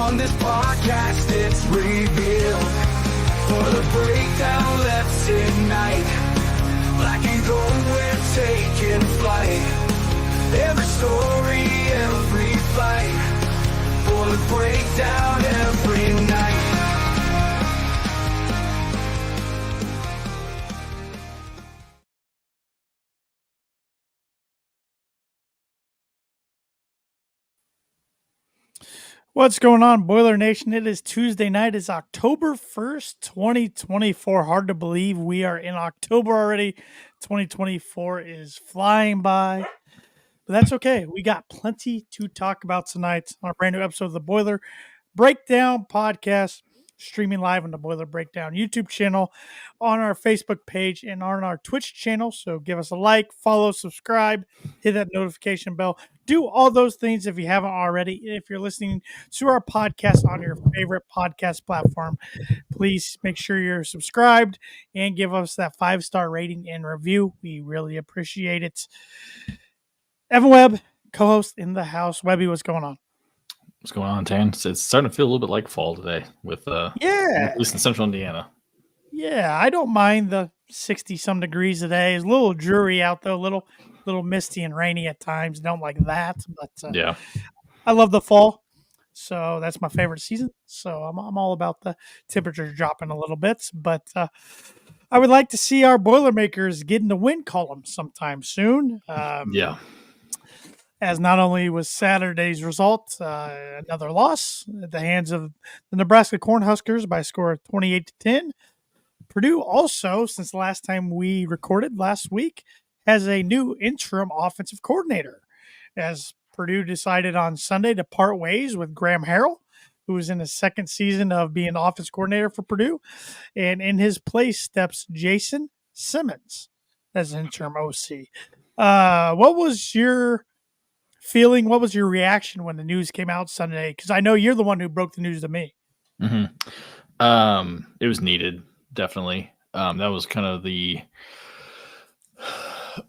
On this podcast, it's revealed. For the breakdown, let's ignite. Black and gold, we're taking flight. Every story, every fight. For the breakdown, every night. What's going on, Boiler Nation? It is Tuesday night. It's October 1st, 2024. Hard to believe we are in October already. 2024 is flying by, but that's okay. We got plenty to talk about tonight on a brand new episode of the Boiler Breakdown Podcast, streaming live on the Boiler Breakdown YouTube channel, on our Facebook page, and on our Twitch channel. So give us a like, follow, subscribe, hit that notification bell. Do all those things if you haven't already. If you're listening to our podcast on your favorite podcast platform, please make sure you're subscribed and give us that 5-star rating and review. We really appreciate it. Evan Webb, co-host in the house. Webby, what's going on? What's going on, Tan? It's starting to feel a little bit like fall today with at least in central Indiana. Yeah, I don't mind the 60-some degrees today. It's a little dreary out though, a little misty and rainy at times. Don't like that, but yeah, I love the fall. So that's my favorite season. So I'm all about the temperatures dropping a little bit, but I would like to see our Boilermakers get in the win column sometime soon. As not only was Saturday's result another loss at the hands of the Nebraska Cornhuskers by a score of 28-10. Purdue also, since the last time we recorded last week, has a new interim offensive coordinator, as Purdue decided on Sunday to part ways with Graham Harrell, who was in his second season of being offense coordinator for Purdue, and in his place steps Jason Simmons as interim OC. What was your feeling? What was your reaction when the news came out Sunday? Because I know you're the one who broke the news to me. Mm-hmm. It was needed, definitely. That was kind of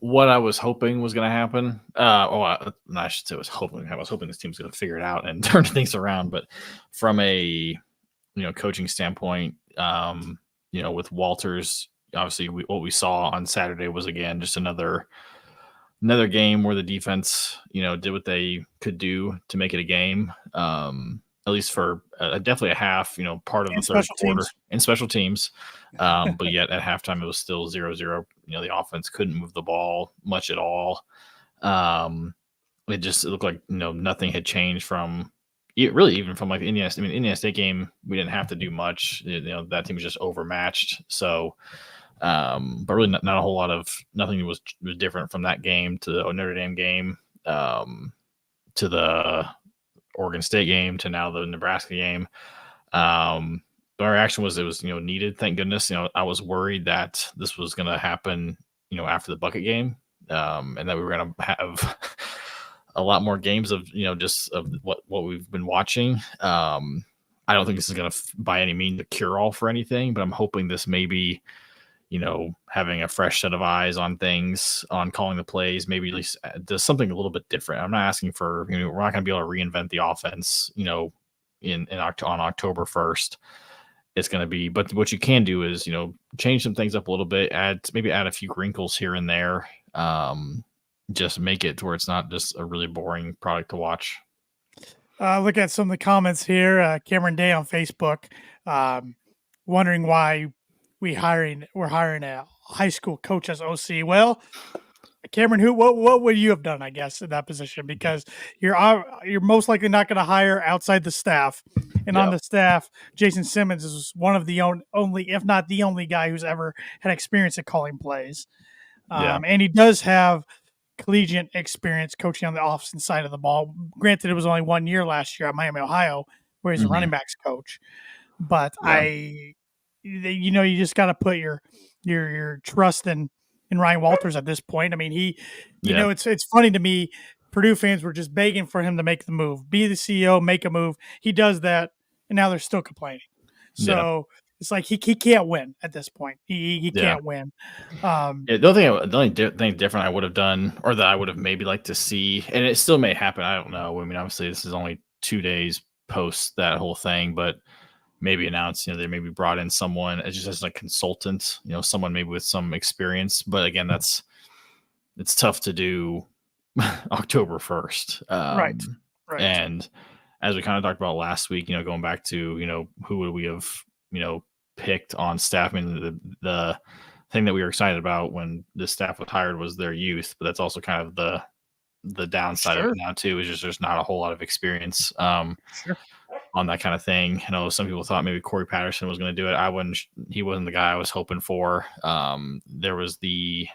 what I was hoping was going to happen. I should say I was hoping this team's going to figure it out and turn things around. But from a coaching standpoint, with Walters, obviously what we saw on Saturday was again just another game where the defense, did what they could do to make it a game. At least for definitely a half, part of the third quarter in special teams. But yet at halftime, it was still 0-0. The offense couldn't move the ball much at all. It looked like, nothing had changed from even from like the Indiana State game. We didn't have to do much. That team was just overmatched. So, but really not a whole lot of nothing was different from that game to the Notre Dame game, to the Oregon State game, to now the Nebraska game. Our reaction was it was needed. Thank goodness. I was worried that this was going to happen after the bucket game, and that we were going to have a lot more games of just of what we've been watching. I don't think this is going to by any means the cure all for anything, but I'm hoping this may be having a fresh set of eyes on things, on calling the plays, maybe at least does something a little bit different. I'm not asking for, we're not going to be able to reinvent the offense, on October 1st. It's going to be, but what you can do is, change some things up a little bit, add a few wrinkles here and there. Just make it to where it's not just a really boring product to watch. Look at some of the comments here. Cameron Day on Facebook, wondering why we're hiring a high school coach as OC. Well, Cameron, what would you have done, I guess, in that position? Because you're most likely not going to hire outside the staff. And on the staff, Jason Simmons is one of the only, if not the only guy who's ever had experience at calling plays. And he does have collegiate experience coaching on the offensive side of the ball. Granted, it was only 1 year last year at Miami, Ohio, where he's a running backs coach. But you just got to put your trust in Ryan Walters at this point. I mean, it's funny to me. Purdue fans were just begging for him to make the move, be the CEO, make a move. He does that, and now they're still complaining. So it's like he can't win at this point. He can't win. The only thing different I would have done, or that I would have maybe liked to see, and it still may happen. I don't know. I mean, obviously, this is only 2 days post that whole thing, but maybe announce, they maybe brought in someone as a consultant, someone maybe with some experience. But again, it's tough to do October 1st. Right. And as we kind of talked about last week, going back to, who would we have, picked on staff? I mean, the thing that we were excited about when this staff was hired was their youth, but that's also kind of the downside of it now too, is just there's not a whole lot of experience on that kind of thing. I know some people thought maybe Corey Patterson was going to do it. He wasn't the guy I was hoping for. There was who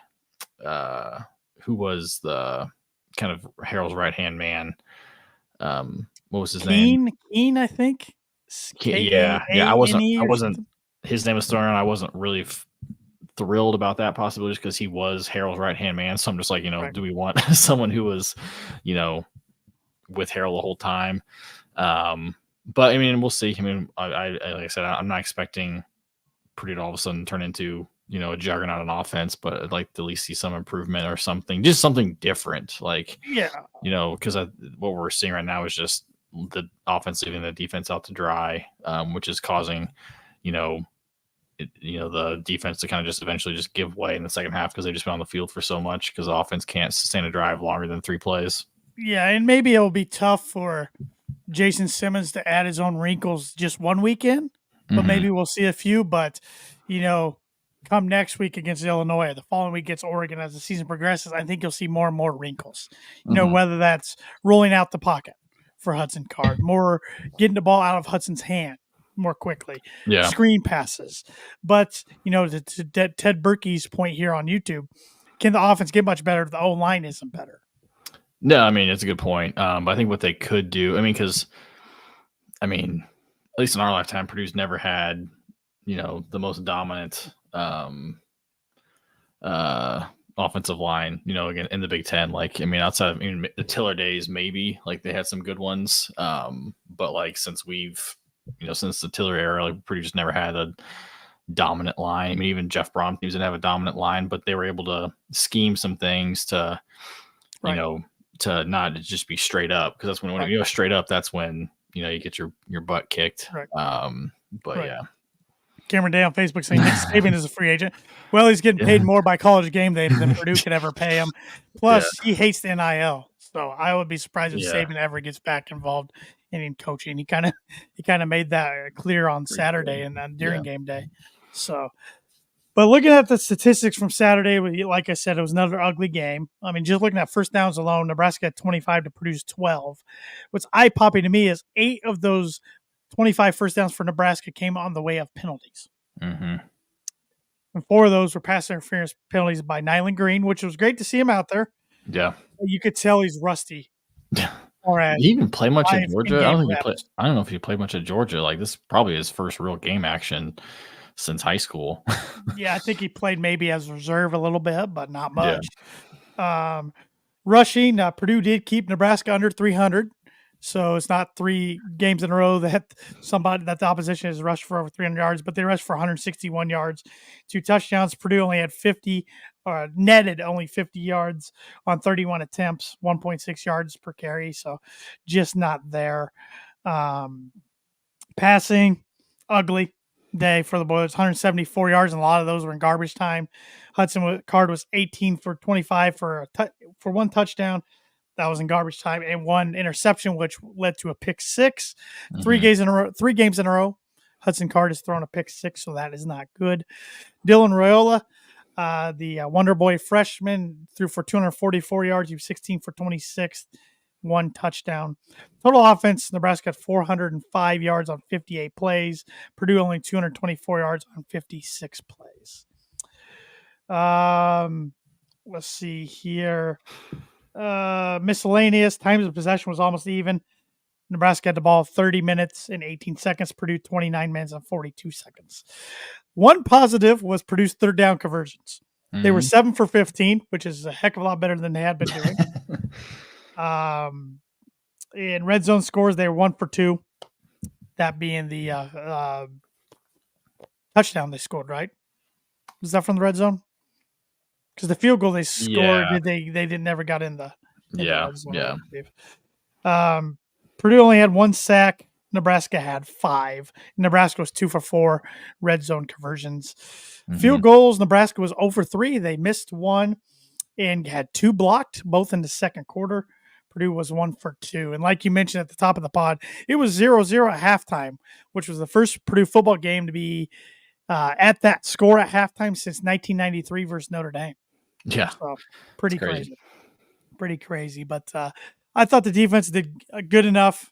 was the kind of Harrell's right-hand man. What was his name? Keen, I think. Yeah. I wasn't, his name was thrown around. I wasn't really thrilled about that possibility because he was Harrell's right-hand man. So I'm just like, do we want someone who was, with Harrell the whole time? But I mean, we'll see. I mean, I like I said, I'm not expecting Purdue to all of a sudden turn into, a juggernaut on offense, but I'd like to at least see some improvement or something, just something different. Like, because what we're seeing right now is just the offense leaving the defense out to dry, which is causing, the defense to kind of just eventually just give way in the second half because they've just been on the field for so much because the offense can't sustain a drive longer than 3 plays. Yeah, and maybe it will be tough for Jason Simmons to add his own wrinkles just one weekend, but maybe we'll see a few. But, come next week against Illinois, the following week against Oregon, as the season progresses, I think you'll see more and more wrinkles, whether that's rolling out the pocket for Hudson Card, more getting the ball out of Hudson's hand more quickly, screen passes. But, to Ted Berkey's point here on YouTube, can the offense get much better if the O-line isn't better? No, I mean, it's a good point. But I think what they could do, because, at least in our lifetime, Purdue's never had, the most dominant offensive line, again, in the Big Ten. Like, outside of the Tiller days, maybe, like, they had some good ones. But, like, since since the Tiller era, like, Purdue just never had a dominant line. Even Jeff Brom teams didn't have a dominant line, but they were able to scheme some things to, to not just be straight up, because that's when you go straight up, that's when you get your butt kicked. Yeah. Cameron Day on Facebook saying Nick Saban is a free agent. Well, he's getting paid more by College Game Day than Purdue could ever pay him. Plus, he hates the NIL, so I would be surprised if Saban ever gets back involved in coaching. He kind of made that clear on Saturday and then during game day. So. But looking at the statistics from Saturday, like I said, it was another ugly game. Just looking at first downs alone, Nebraska had 25 to Purdue's 12. What's eye-popping to me is 8 of those 25 first downs for Nebraska came on the way of penalties. And 4 of those were pass interference penalties by Nyland Green, which was great to see him out there. Yeah. You could tell he's rusty. Did he even play much at Georgia? I don't know if he played much at Georgia. Like, this is probably his first real game action since high school. Yeah, I think he played maybe as reserve a little bit, but not much. Rushing, Purdue did keep Nebraska under 300, so it's not 3 games in a row that the opposition has rushed for over 300 yards, but they rushed for 161 yards, 2 touchdowns. Purdue only had netted only 50 yards on 31 attempts, 1.6 yards per carry, so just not there. Passing, ugly day for the boys, 174 yards, and a lot of those were in garbage time. Hudson Card was 18 for 25 for 1 touchdown. That was in garbage time, and 1 interception, which led to a pick 6. 3 games in a row. Hudson Card has thrown a pick 6, so that is not good. Dylan Raiola, the Wonder Boy freshman, threw for 244 yards. He was 16 for 26. 1 touchdown. Total offense, Nebraska had 405 yards on 58 plays. Purdue only 224 yards on 56 plays. Let's see here. Miscellaneous, times of possession was almost even. Nebraska had the ball 30 minutes and 18 seconds. Purdue 29 minutes and 42 seconds. One positive was Purdue's third down conversions. They were 7 for 15, which is a heck of a lot better than they had been doing. In red zone scores, they were 1 for 2. That being the touchdown they scored, right? Was that from the red zone? Because the field goal they scored, they never got in the red zone, I believe. Purdue only had 1 sack, Nebraska had 5. Nebraska was 2 for 4 red zone conversions. Mhm. Field goals, Nebraska was 0 for 3. They missed 1 and had 2 blocked, both in the second quarter. Purdue was 1 for 2. And like you mentioned at the top of the pod, it was 0-0 at halftime, which was the first Purdue football game to be at that score at halftime since 1993 versus Notre Dame. Yeah. So pretty It's crazy. crazy. Pretty crazy. But I thought the defense did good enough,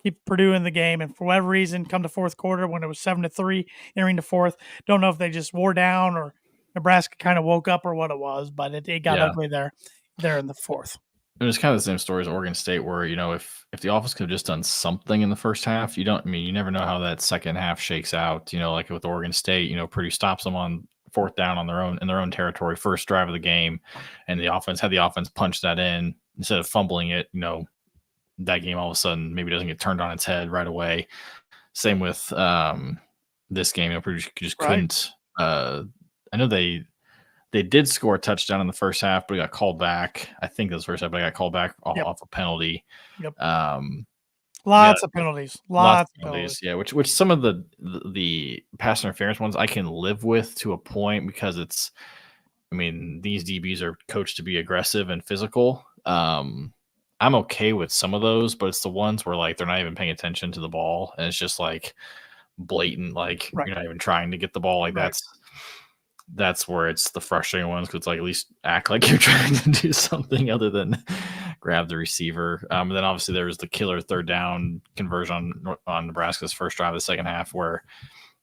keep Purdue in the game. And for whatever reason, come to fourth quarter when it was 7-3 entering the fourth, don't know if they just wore down or Nebraska kind of woke up or what it was, but it got ugly there in the fourth. It was kind of the same story as Oregon State, where, you know, if the offense could have just done something in the first half, you never know how that second half shakes out. You know, like with Oregon State, you know, Purdue stops them on fourth down on in their own territory, first drive of the game, and the offense punch that in instead of fumbling it. You know, that game all of a sudden maybe doesn't get turned on its head right away. Same with this game. You know, Purdue just couldn't. I know they did score a touchdown in the first half, but it got called back. I think that was the first half, but it got called back off a penalty. Yep. Lots of penalties. Lots of penalties. Yeah, which some of the pass interference ones I can live with to a point, because these DBs are coached to be aggressive and physical. I'm okay with some of those, but it's the ones where, like, they're not even paying attention to the ball, and it's just like blatant, like you're not even trying to get the ball. Like that's where it's the frustrating ones, because it's like, at least act like you're trying to do something other than grab the receiver. And then obviously there was the killer third down conversion on Nebraska's first drive of the second half, where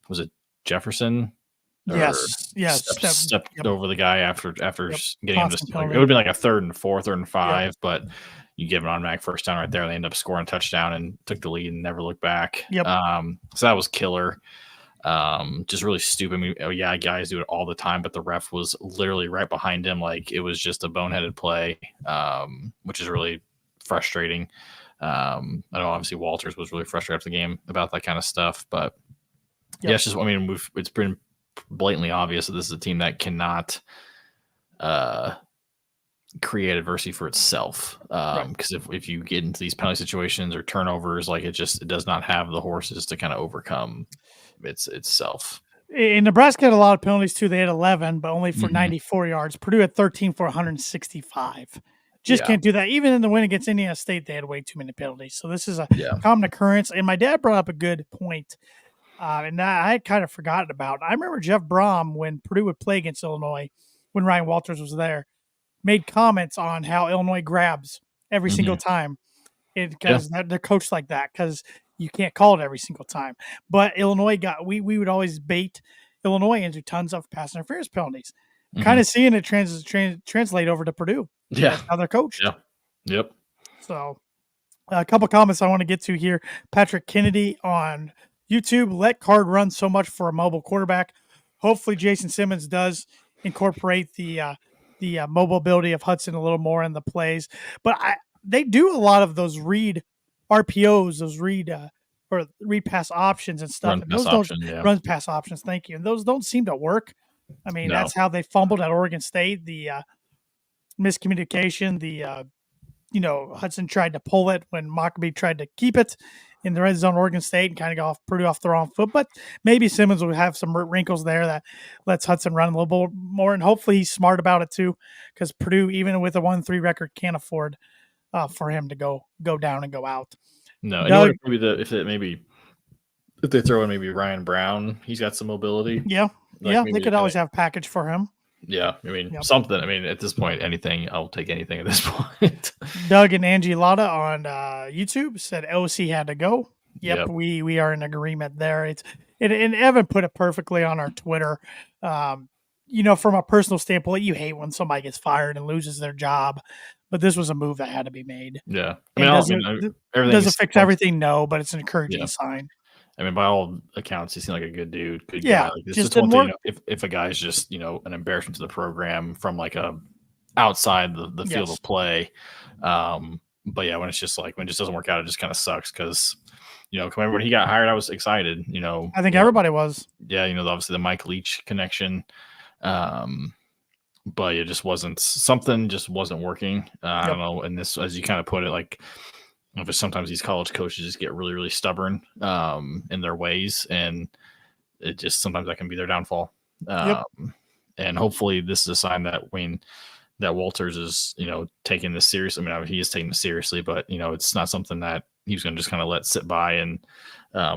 was it Jefferson? Yes. Stepped over the guy after getting him to, like, it would have been like a 3rd and 4, 3rd and 5, but you give an automatic first down right there. They end up scoring a touchdown and took the lead and never looked back. Yep. So that was killer. Just really stupid. Guys do it all the time, but the ref was literally right behind him. Like, it was just a boneheaded play, which is really frustrating. I know obviously Walters was really frustrated after the game about that kind of stuff, but it's just, it's been blatantly obvious that this is a team that cannot create adversity for itself. Because if you get into these penalty situations or turnovers, like, it does not have the horses to kind of overcome itself. And Nebraska had a lot of penalties too. They had 11, but only for 94 yards. Purdue had 13 for 165. Just can't do that. Even in the win against Indiana State, they had way too many penalties. So this is a common occurrence. And my dad brought up a good point, and I had kind of forgotten about. I remember Jeff Brom, when Purdue would play against Illinois, when Ryan Walters was there, made comments on how Illinois grabs every single time, because they're coached like that, because you can't call it every single time. But Illinois we would always bait Illinois into tons of pass interference penalties. Kind of seeing it translate over to Purdue. Yeah. That's how they're coached. Yeah. Yep. So a couple comments I want to get to here. Patrick Kennedy on YouTube: let Card run so much for a mobile quarterback. Hopefully Jason Simmons does incorporate the mobile ability of Hudson a little more in the plays. But they do a lot of those read RPOs, those read pass options and stuff. Run pass options. Thank you. And those don't seem to work. That's how they fumbled at Oregon State. The miscommunication. Hudson tried to pull it when Mockabee tried to keep it in the red zone, Oregon State, and kind of got Purdue off the wrong foot. But maybe Simmons will have some wrinkles there that lets Hudson run a little bit more, and hopefully he's smart about it too, because Purdue, even with a 1-3 record, can't afford for him to go down and go out. No, if they throw in maybe Ryan Brown, he's got some mobility. Yeah, they could always have package for him. Yeah, something. At this point, anything. I'll take anything at this point. Doug and Angie Lotta on YouTube said OC had to go. Yep. We are in agreement there. And Evan put it perfectly on our Twitter. From a personal standpoint, you hate when somebody gets fired and loses their job, but this was a move that had to be made. Yeah, doesn't fix everything, no, but it's an encouraging sign. By all accounts, he seemed like a good dude. Good guy. Like, it's just one thing, if a guy's just, an embarrassment to the program from like a outside the field of play. But when it's just like, when it just doesn't work out, it just kind of sucks, because, when he got hired, I was excited, I think everybody was. Yeah. Obviously the Mike Leach connection. But it just wasn't working. I don't know. And this, as you kind of put it, like, But sometimes these college coaches just get really, really stubborn in their ways, and it just sometimes that can be their downfall. Yep. And hopefully, this is a sign that that Walters is taking this seriously. I mean, he is taking this seriously, but it's not something that he's going to just kind of let sit by and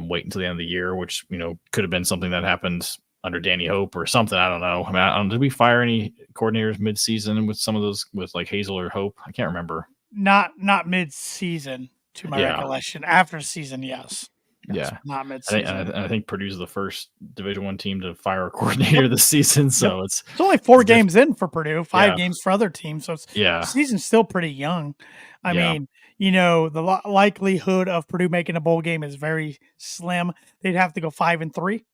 wait until the end of the year, which could have been something that happened under Danny Hope or something. I don't know. I mean, did we fire any coordinators mid-season with some of those, with like Hazel or Hope? I can't remember. Not mid-season, to my recollection. After season, yes. Yeah, not mid-season. I think Purdue's the first Division I team to fire a coordinator this season, so it's only 4 games in for Purdue, 5 games for other teams, so the season's still pretty young. I mean, the likelihood of Purdue making a bowl game is very slim. They'd have to go 5-3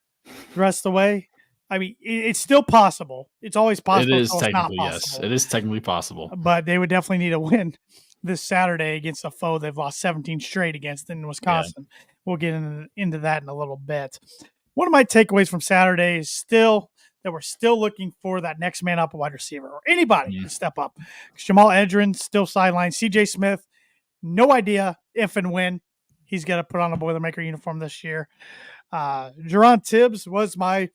the rest of the way. I mean, it's still possible. It's always possible. It is technically, yes. It is technically possible. But they would definitely need a win this Saturday against a foe they've lost 17 straight against in Wisconsin. Yeah. We'll get into that in a little bit. One of my takeaways from Saturday is still that we're still looking for that next man up, a wide receiver or anybody to step up. Jamal Edgerrin still sidelined. CJ Smith, no idea if and when he's going to put on a Boilermaker uniform this year. Jerron Tibbs was my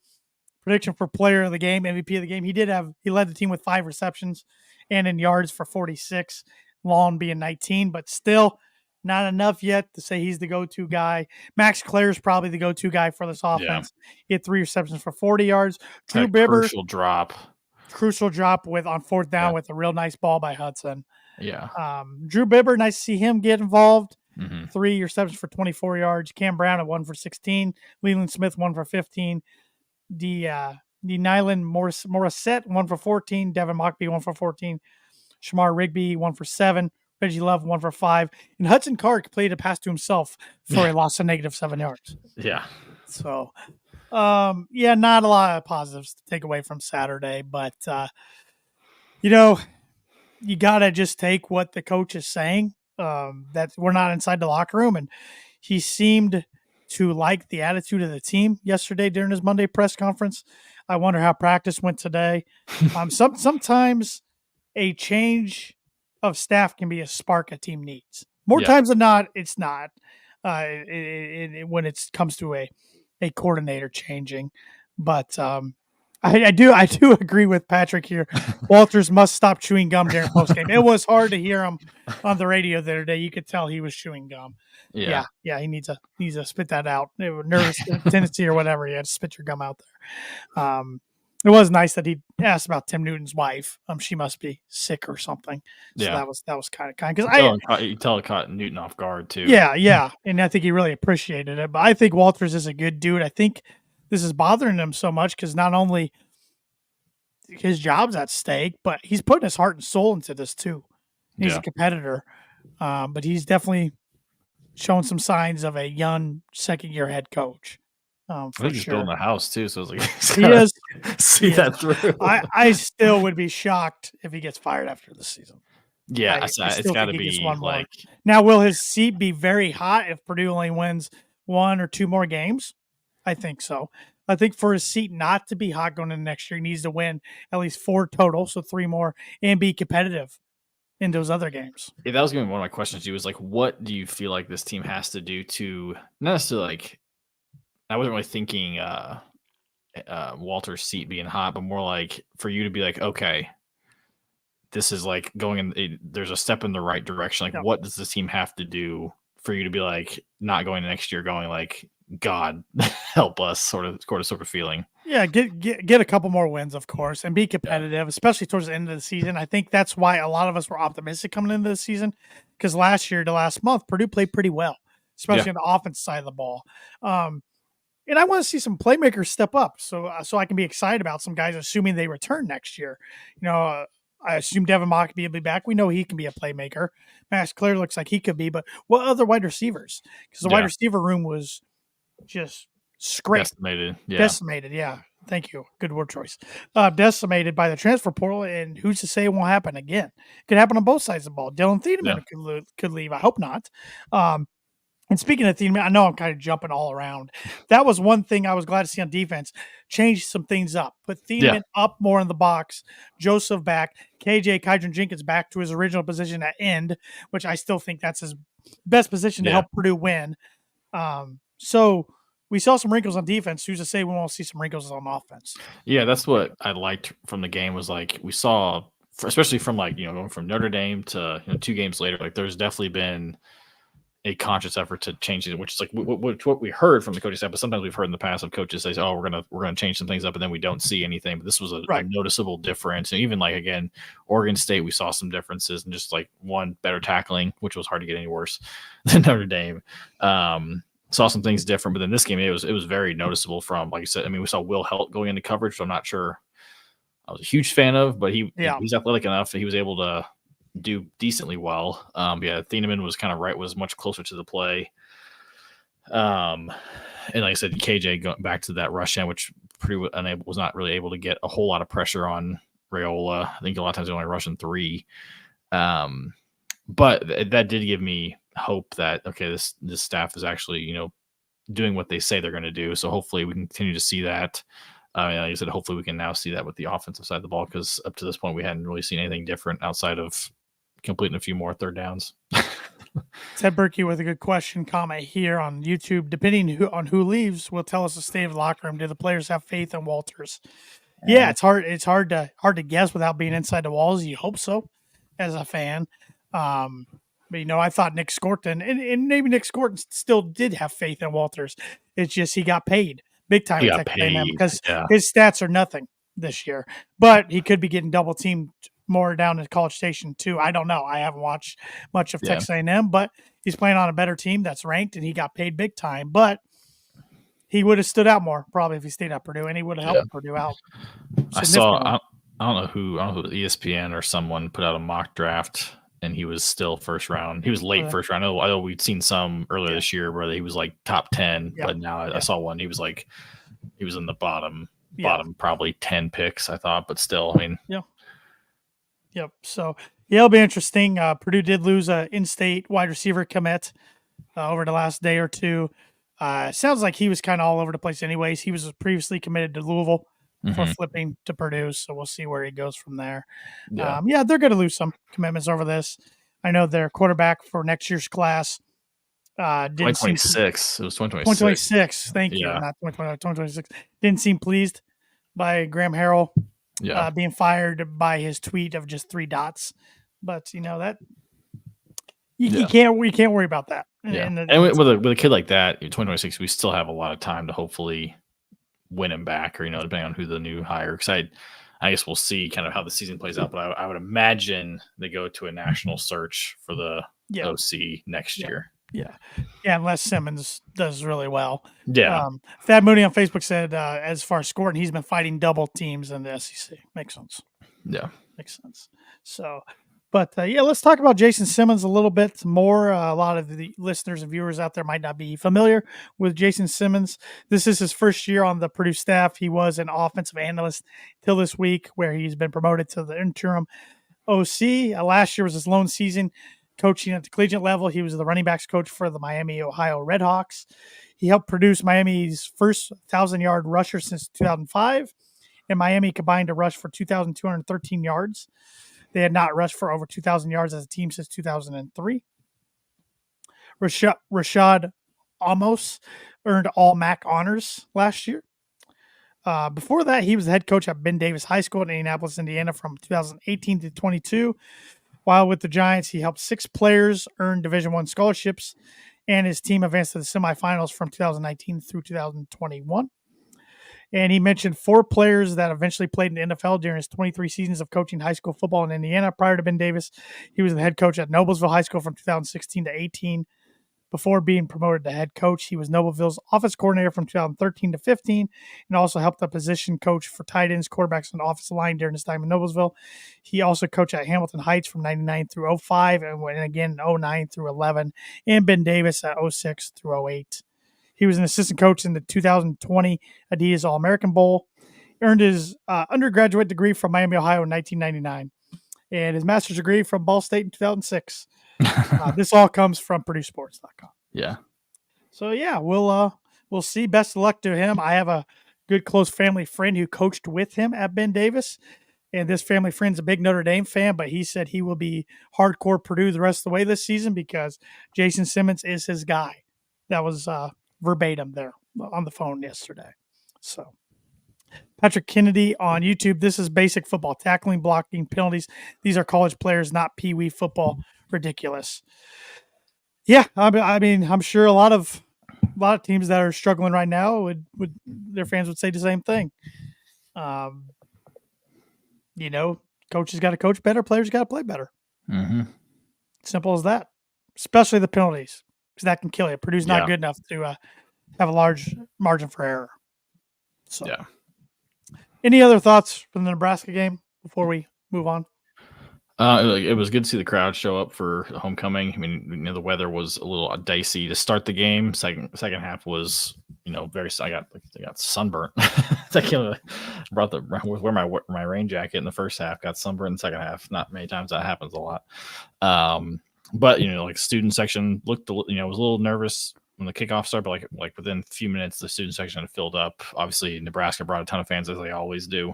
prediction for player of the game, MVP of the game. He led the team with 5 receptions and in yards for 46, Long being 19, but still not enough yet to say he's the go-to guy. Max Clare's probably the go-to guy for this offense. He had 3 receptions for 40 yards. Drew Bibber, crucial drop on 4th down with a real nice ball by Hudson. Yeah. Drew Bibber, nice to see him get involved. 3 receptions for 24 yards. Cam Brown at 1 for 16. Leland Smith 1 for 15. The Nyland Morissette 1 for 14. Devin Mockbee 1 for 14. Shamar Rigby 1 for 7. Reggie Love 1 for 5. And Hudson Card completed a pass to himself for a loss of -7 yards. Yeah. So, not a lot of positives to take away from Saturday, but you got to just take what the coach is saying. That we're not inside the locker room, and he seemed to like the attitude of the team yesterday during his Monday press conference. I wonder how practice went today. Sometimes a change of staff can be a spark a team needs. More times than not, it's not. When it comes to a coordinator changing, but I do agree with Patrick here. Walters must stop chewing gum during postgame. It was hard to hear him on the radio the other day. You could tell he was chewing gum. Yeah. He needs to spit that out. It was nervous tendency or whatever. You had to spit your gum out there. It was nice that he asked about Tim Newton's wife. She must be sick or something. So that was kind of because you tell it caught Newton off guard too. Yeah, and I think he really appreciated it. But I think Walters is a good dude. I think this is bothering him so much because not only his job's at stake, but he's putting his heart and soul into this too. He's a competitor, but he's definitely shown some signs of a young second-year head coach. I think he's building a house too, so it's like he is. That through. I still would be shocked if he gets fired after the season. Yeah, it's got to be like. Now, will his seat be very hot if Purdue only wins 1 or 2 more games? I think so. I think for his seat not to be hot going into next year, he needs to win at least 4 total, so 3 more, and be competitive in those other games. Yeah, that was going to be one of my questions to you. Was like, what do you feel like this team has to do to not necessarily like? I wasn't really thinking Walter's seat being hot, but more like for you to be like, okay, this is like going in. There's a step in the right direction. Like, what does this team have to do for you to be like not going next year, going like, God help us, sort of feeling. Yeah, get a couple more wins, of course, and be competitive, especially towards the end of the season. I think that's why a lot of us were optimistic coming into the season because last month, Purdue played pretty well, especially on the offense side of the ball. And I want to see some playmakers step up, so I can be excited about some guys, assuming they return next year. I assume Devin Mockbee will be back. We know he can be a playmaker. Max Clare looks like he could be, but what other wide receivers? Because the wide receiver room was just scraped. Decimated, yeah. Thank you. Good word choice. Decimated by the transfer portal, and who's to say it won't happen again? It could happen on both sides of the ball. Dylan Thiedemann could leave. I hope not. And speaking of Thieneman, I know I'm kind of jumping all around. That was one thing I was glad to see on defense. Change some things up. Put Thieneman up more in the box. Joseph back. KJ Kydron Jenkins back to his original position at end, which I still think that's his best position to help Purdue win. So we saw some wrinkles on defense. Who's to say we won't see some wrinkles on offense? Yeah, that's what I liked from the game was like we saw, especially from like, going from Notre Dame to 2 games later, like there's definitely been a conscious effort to change it, which is like what we heard from the coaching staff. But sometimes we've heard in the past of coaches say, "Oh, we're gonna change some things up," and then we don't see anything. But this was a noticeable difference. And even like again, Oregon State, we saw some differences and just like one better tackling, which was hard to get any worse than Notre Dame. Saw some things different, but then this game it was very noticeable from, like you said. I mean, we saw Will Helt going into coverage, so I'm not sure I was a huge fan of, but he's athletic enough that he was able to do decently well. Thieneman was kind of was much closer to the play. And like I said, KJ going back to that rush end, which Purdue was not really able to get a whole lot of pressure on Raiola. I think a lot of times they only rushing 3. But that did give me hope that, okay, this staff is actually, doing what they say they're going to do. So hopefully we can continue to see that. Like I said, hopefully we can now see that with the offensive side of the ball, because up to this point we hadn't really seen anything different outside of completing a few more third downs. Ted Berkey with a good comment here on YouTube. Depending on who leaves, will tell us the state of the locker room. Do the players have faith in Walters? Yeah, it's hard. It's hard to guess without being inside the walls. You hope so, as a fan. But I thought Nick Scorton, and maybe Nick Scorton still did have faith in Walters. It's just he got paid big time at Texas A&M because his stats are nothing this year. But he could be getting double teamed more down at College Station too. I don't know. I haven't watched much of Texas A&M, but he's playing on a better team that's ranked, and he got paid big time. But he would have stood out more probably if he stayed at Purdue, and he would have helped Purdue out. I don't know who ESPN or someone put out a mock draft, and he was still first round. He was late first round. I know we'd seen some earlier this year where he was like top 10, but now I saw one. He was in the bottom probably 10 picks, I thought, but still, I mean, Yep. So, it'll be interesting. Purdue did lose a in-state wide receiver commit over the last day or two. Sounds like he was kind of all over the place anyways. He was previously committed to Louisville for flipping to Purdue, so we'll see where he goes from there. They're going to lose some commitments over this. I know their quarterback for next year's class 2026. It was 2026. 2026. Thank you. Not 2026. Didn't seem pleased by Graham Harrell. Being fired by his tweet of just 3 dots, but that we can't worry about that. And with a kid like that, 2026, we still have a lot of time to hopefully win him back, or depending on who the new hire. Because I guess we'll see kind of how the season plays out, but I would imagine they go to a national search for the OC next year. Yeah, unless Simmons does really well. Yeah. Thad Mooney on Facebook said, as far as scoring, he's been fighting double teams in the SEC. Makes sense. Yeah. Makes sense. So, but let's talk about Jason Simmons a little bit more. A lot of the listeners and viewers out there might not be familiar with Jason Simmons. This is his first year on the Purdue staff. He was an offensive analyst till this week, where he's been promoted to the interim OC. Last year was his lone season coaching at the collegiate level. He was the running backs coach for the Miami, Ohio Redhawks. He helped produce Miami's first 1,000-yard rusher since 2005, and Miami combined to rush for 2,213 yards. They had not rushed for over 2,000 yards as a team since 2003. Rashad Amos earned all MAC honors last year. Before that, he was the head coach at Ben Davis High School in Indianapolis, Indiana from 2018 to 22. While with the Giants, he helped 6 players earn Division I scholarships, and his team advanced to the semifinals from 2019 through 2021. And he mentioned 4 players that eventually played in the NFL during his 23 seasons of coaching high school football in Indiana. Prior to Ben Davis, he was the head coach at Noblesville High School from 2016 to 18. Before being promoted to head coach, he was Noblesville's offense coordinator from 2013 to 15, and also helped the position coach for tight ends, quarterbacks, and offensive line during his time in Noblesville. He also coached at Hamilton Heights from 99 through 05, and again 09 through 11, and Ben Davis at 06 through 08. He was an assistant coach in the 2020 Adidas All-American Bowl. Earned his undergraduate degree from Miami, Ohio in 1999, and his master's degree from Ball State in 2006. This all comes from PurdueSports.com. Yeah. So yeah, we'll see. Best of luck to him. I have a good close family friend who coached with him at Ben Davis, and this family friend's a big Notre Dame fan, but he said he will be hardcore Purdue the rest of the way this season because Jason Simmons is his guy. That was verbatim there on the phone yesterday. So Patrick Kennedy on YouTube. This is basic football, tackling, blocking, penalties. These are college players, not Pee Wee football. Ridiculous. Yeah, I mean, I'm sure a lot of teams that are struggling right now would their fans would say the same thing. You know, coaches got to coach better, players got to play better. Mm-hmm. Simple as that. Especially the penalties, because that can kill you. Purdue's not good enough to have a large margin for error. So, yeah. Any other thoughts from the Nebraska game before we move on? It was good to see the crowd show up for homecoming. I mean, the weather was a little dicey to start the game. Second half was, very. I got sunburnt. I brought wear my rain jacket in the first half. Got sunburnt in the second half. Not many times that happens a lot. But student section looked, was a little nervous when the kickoff started, but like within a few minutes, the student section had filled up. Obviously, Nebraska brought a ton of fans as they always do.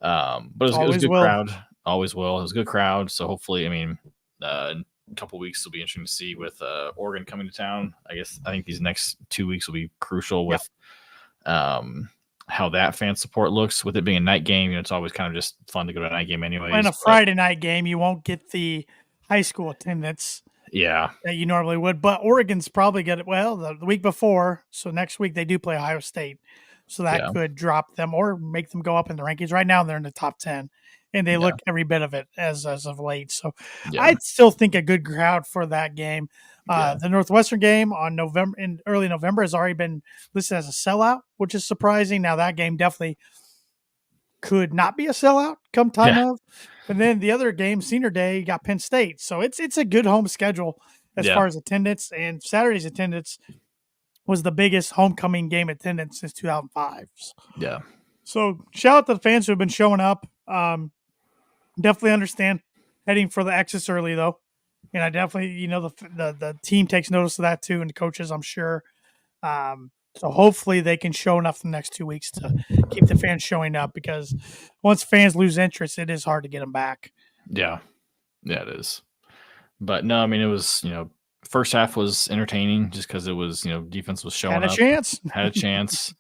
But it was a good crowd. Always will. It was a good crowd. So hopefully, in a couple of weeks, it'll be interesting to see with Oregon coming to town. I think these next 2 weeks will be crucial with how that fan support looks. With it being a night game, it's always kind of just fun to go to a night game anyway. In a Friday night game, you won't get the high school attendance. Yeah, that you normally would. But Oregon's probably got it. Well, the week before, so next week they do play Ohio State, so that could drop them or make them go up in the rankings. Right now, they're in the top 10. And they look every bit of it as of late. So I'd still think a good crowd for that game. The Northwestern game in early November has already been listed as a sellout, which is surprising. Now that game definitely could not be a sellout come time of. And then the other game, Senior Day, you got Penn State. So it's a good home schedule as far as attendance. And Saturday's attendance was the biggest homecoming game attendance since 2005. Yeah. So shout out to the fans who have been showing up. Definitely understand heading for the X's early though, and I definitely the team takes notice of that too, and the coaches I'm sure. So hopefully they can show enough the next 2 weeks to keep the fans showing up, because once fans lose interest, it is hard to get them back. Yeah, it is. But no, it was first half was entertaining just because it was defense was showing up, had a chance.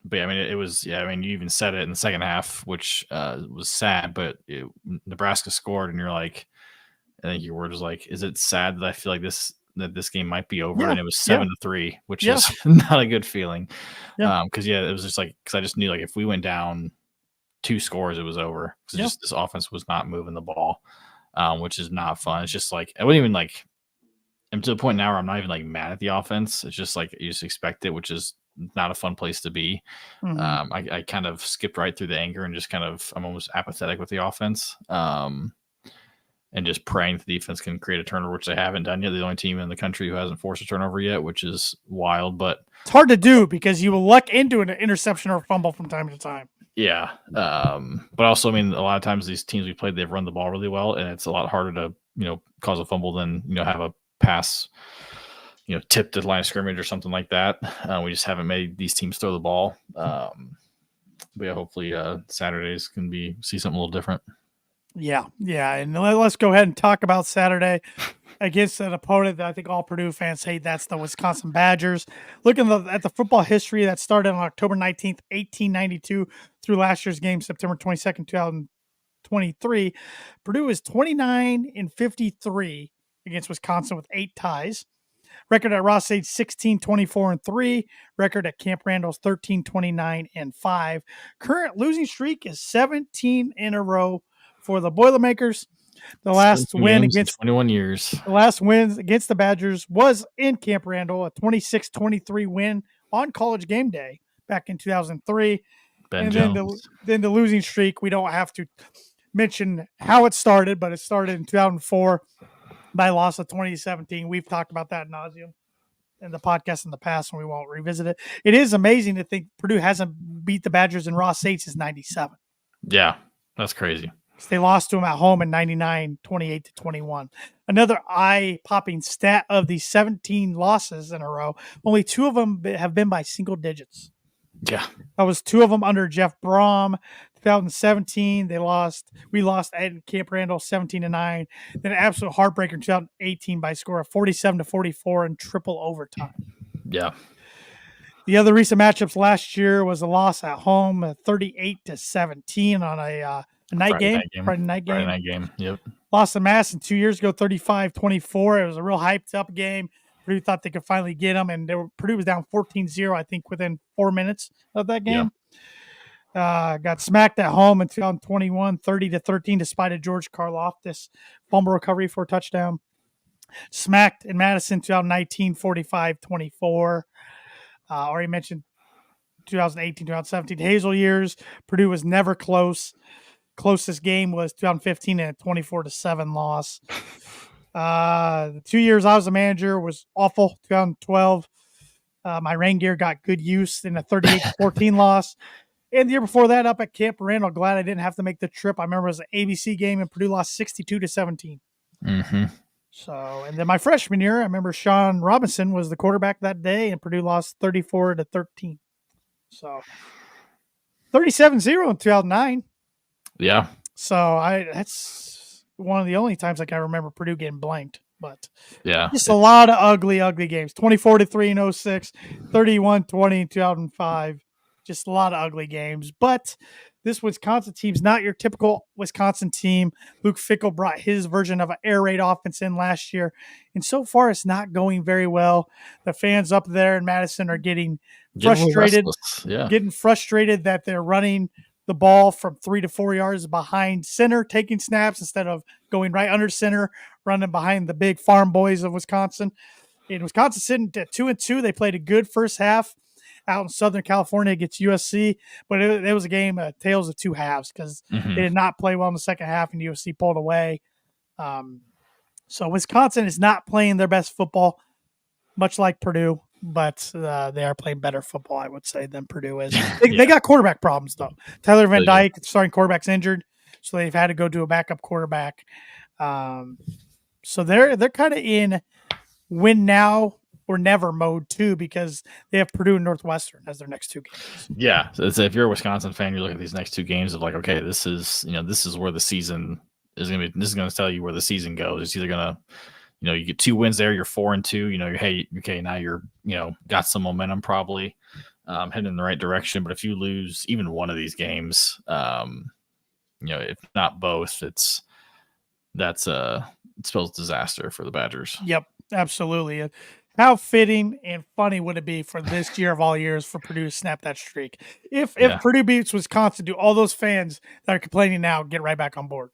But it was, you even said it in the second half, which was sad, but Nebraska scored and you're like, I think your word was like, is it sad that I feel like this game might be over? And it was 7-3, which is not a good feeling. Cause it was just cause I just knew if we went down 2 scores, it was over. Cause just this offense was not moving the ball, which is not fun. It's just I wouldn't even I'm to the point now where I'm not even mad at the offense. It's just you just expect it, which is not a fun place to be. Mm-hmm. I kind of skipped right through the anger and just I'm almost apathetic with the offense, and just praying the defense can create a turnover, which they haven't done yet. They're the only team in the country who hasn't forced a turnover yet, which is wild, but it's hard to do because you will luck into an interception or fumble from time to time. Yeah. But also, a lot of times these teams we played, they've run the ball really well, and it's a lot harder to, cause a fumble than, have a pass, tipped to the line of scrimmage or something like that. We just haven't made these teams throw the ball. But hopefully Saturdays can see something a little different. Yeah. And let's go ahead and talk about Saturday against an opponent that I think all Purdue fans hate. That's the Wisconsin Badgers. Looking at the football history that started on October 19th, 1892 through last year's game, September 22nd, 2023, Purdue is 29-53 against Wisconsin with 8 ties. Record at Ross Sage 16-24-3. Record at Camp Randall's 13-29-5. Current losing streak is 17 in a row for the Boilermakers. The last win against 21 years. The last win against the Badgers was in Camp Randall, a 26-23 win on College Game Day back in 2003. Ben and Jones. Then the losing streak, we don't have to mention how it started, but it started in 2004 by loss of 2017. We've talked about that ad nauseum in the podcast in the past, and we won't revisit it. It is amazing to think Purdue hasn't beat the Badgers in Ross State since 97. Yeah, that's crazy. So they lost to them at home in 99, 28-21. Another eye-popping stat of the 17 losses in a row, only 2 of them have been by single digits. Yeah. That was 2 of them under Jeff Brom. 2017, we lost at Camp Randall 17-9. Then an absolute heartbreaker in 2018 by a score of 47-44 in triple overtime. Yeah. The other recent matchups last year was a loss at home, 38-17 on a Friday night game. Yep. Lost to Mass 2 years ago, 35-24. It was a real hyped up game. Purdue thought they could finally get them, and Purdue was down 14-0, I think, within 4 minutes of that game. Yeah. Got smacked at home in 2021, 30-13, despite a George Karlaftis fumble recovery for a touchdown. Smacked in Madison 2019, 45-24. Already mentioned 2018, 2017 Hazel years. Purdue was never close. Closest game was 2015 and a 24-7 loss. The 2 years I was a manager was awful. 2012, my rain gear got good use in a 38-14 loss. And the year before that, up at Camp Randall, glad I didn't have to make the trip. I remember it was an ABC game, and Purdue lost 62-17. Mm-hmm. So, and then my freshman year, I remember Sean Robinson was the quarterback that day, and Purdue lost 34-13. So, 37-0 in 2009. Yeah. So that's one of the only times I can remember Purdue getting blanked. But yeah, just a lot of ugly games. 24-3 in 06, 31-20 in 2005. Just a lot of ugly games. But this Wisconsin team's not your typical Wisconsin team. Luke Fickell brought his version of an air raid offense in last year. And so far, it's not going very well. The fans up there in Madison are getting frustrated. Getting frustrated that they're running the ball from 3 to 4 yards behind center, taking snaps instead of going right under center, running behind the big farm boys of Wisconsin. In Wisconsin sitting at 2-2, they played a good first half out in Southern California against USC, but it was a game of tales of two halves because they did not play well in the second half and USC pulled away. So Wisconsin is not playing their best football, much like Purdue, but they are playing better football, I would say, than Purdue is. They got quarterback problems, though. Tyler Van Dyke, starting quarterback's injured, so they've had to go to a backup quarterback. So they're kind of in win now or never mode too, because they have Purdue and Northwestern as their next 2 games. Yeah, so if you're a Wisconsin fan, you look at these next 2 games of like, okay, this is where the season is going to be. This is going to tell you where the season goes. It's either going to, you get 2 wins there, you're 4-2. Now you're got some momentum probably heading in the right direction. But if you lose even one of these games, if not both, it spells disaster for the Badgers. Yep, absolutely. How fitting and funny would it be for this year of all years for Purdue to snap that streak? If Purdue beats Wisconsin, do all those fans that are complaining now get right back on board?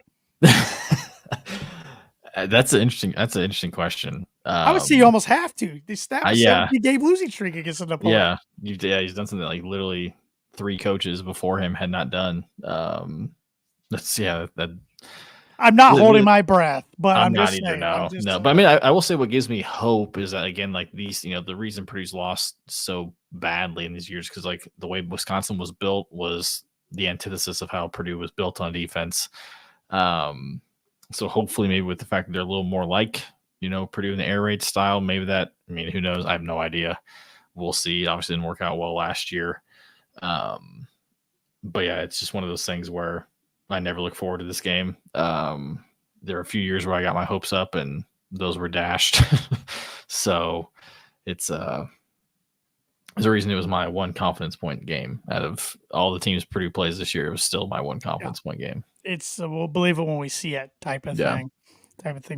That's an interesting question. I would say you almost have to. They snapped a 70-game losing streak against an opponent. Yeah, he's done something like literally 3 coaches before him had not done. I'm not holding my breath, but I'm not just either. saying. No. But I mean, I will say what gives me hope is that, again, like these, the reason Purdue's lost so badly in these years, because like the way Wisconsin was built was the antithesis of how Purdue was built on defense. So hopefully, maybe with the fact that they're a little more like, Purdue in the air raid style, maybe that. I mean, who knows? I have no idea. We'll see. Obviously, didn't work out well last year. But yeah, it's just one of those things where I never look forward to this game. There are a few years where I got my hopes up and those were dashed. So it's there's a reason it was my 1 confidence point game out of all the teams Purdue plays this year. It was still my 1 confidence point game. It's we'll believe it when we see it type of thing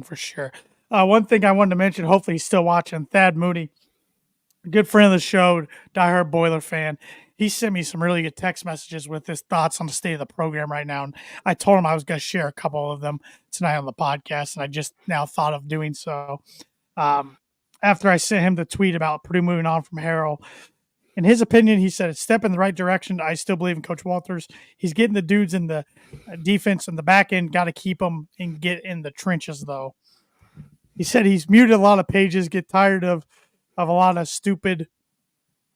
for sure. One thing I wanted to mention, hopefully he's still watching, Thad Moody, a good friend of the show, diehard Boiler fan. He sent me some really good text messages with his thoughts on the state of the program right now. And I told him I was going to share a couple of them tonight on the podcast, and I just now thought of doing so. After I sent him the tweet about Purdue moving on from Harrell, in his opinion, he said, it's a step in the right direction. I still believe in Coach Walters. He's getting the dudes in the defense and the back end, got to keep them and get in the trenches, though. He said he's muted a lot of pages, get tired of a lot of stupid,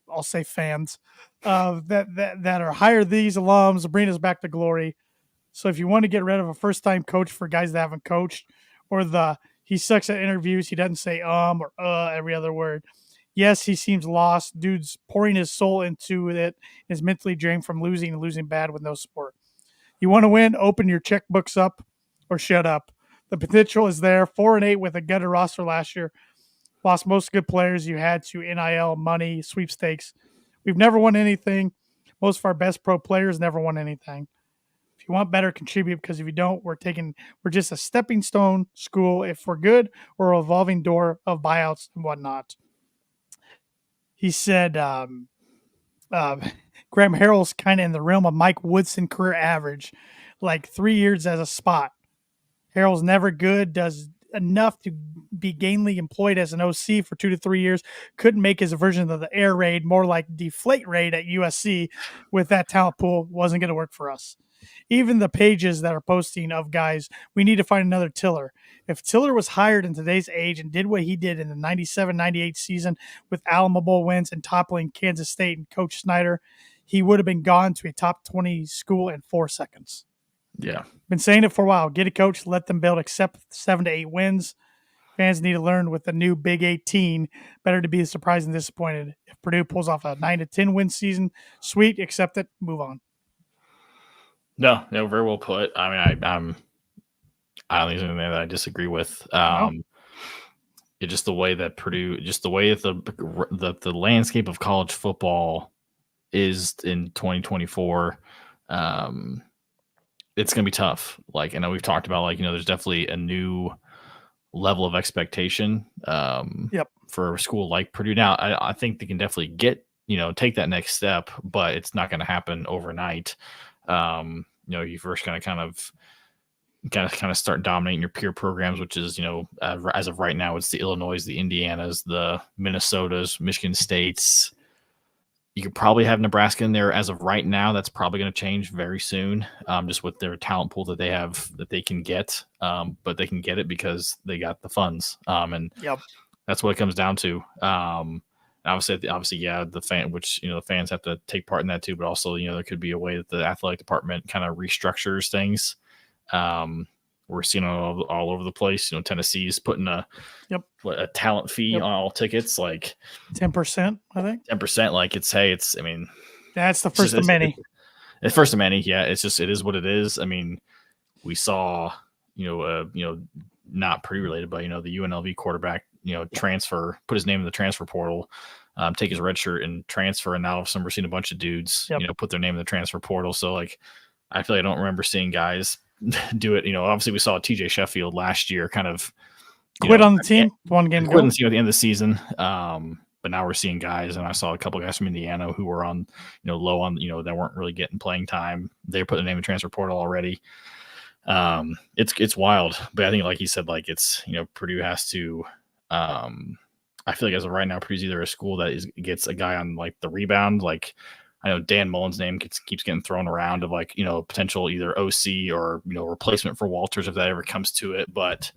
I'll say fans, that are hire these alums, bring us back to glory. So if you want to get rid of a first-time coach for guys that haven't coached, or he sucks at interviews, he doesn't say or every other word. Yes, he seems lost. Dude's pouring his soul into it, is mentally drained from losing and losing bad with no support. You want to win? Open your checkbooks up or shut up. The potential is there. 4-8 with a gutted roster last year. Lost most good players you had to NIL, money, sweepstakes. We've never won anything. Most of our best pro players never won anything. If you want better, contribute, because if you don't, we're just a stepping stone school. If we're good, we're a revolving door of buyouts and whatnot. He said Graham Harrell's kind of in the realm of Mike Woodson career average, like 3 years as a spot. Harrell's never good, does enough to be gainfully employed as an OC for 2 to 3 years. Couldn't make his version of the air raid, more like deflate raid at USC with that talent pool. Wasn't going to work for us. Even the pages that are posting of guys, we need to find another Tiller. If Tiller was hired in today's age and did what he did in the 97-98 season with Alamo Bowl wins and toppling Kansas State and Coach Snyder, he would have been gone to a top 20 school in 4 seconds. Yeah. Been saying it for a while. Get a coach, let them build, accept 7 to 8 wins. Fans need to learn with the new Big 18. Better to be surprised and disappointed. If Purdue pulls off a 9 to 10 win season, sweet, accept it, move on. No, very well put. I mean, I don't think there's anything that I disagree with. It's just the way that Purdue, just the way that the landscape of college football is in 2024. It's going to be tough. Like, I know we've talked about, like, there's definitely a new level of expectation for a school like Purdue. Now, I think they can definitely take that next step, but it's not going to happen overnight. You first kind of start dominating your peer programs, which is, as of right now, it's the Illinois, the Indianas, the Minnesotas, Michigan States. You could probably have Nebraska in there as of right now. That's probably going to change very soon, just with their talent pool that they have that they can get. But they can get it because they got the funds. And that's what it comes down to. Obviously, the fans have to take part in that too. But also, there could be a way that the athletic department kind of restructures things. We're seeing all over the place. Tennessee's putting a talent fee on all tickets, like 10%, I think. 10%. Like That's the first of many. It's first of many. Yeah. It is what it is. I mean, we saw, not pre-related, but the UNLV quarterback, transfer, put his name in the transfer portal, take his red shirt and transfer. And now all of a sudden we're seeing a bunch of dudes, put their name in the transfer portal. So, like, I feel like I don't remember seeing guys do it. Obviously we saw TJ Sheffield last year kind of quit on the team, one game quit on the team at the end of the season. But now we're seeing guys, and I saw a couple of guys from Indiana who were on, low on, that weren't really getting playing time. They put their name in the transfer portal already. It's wild, but I think, like you said, like, it's, Purdue has to, I feel like as of right now, Purdue's either a school that gets a guy on, like, the rebound. Like, I know Dan Mullen's name keeps getting thrown around of, like, potential either OC or, replacement for Walters if that ever comes to it. But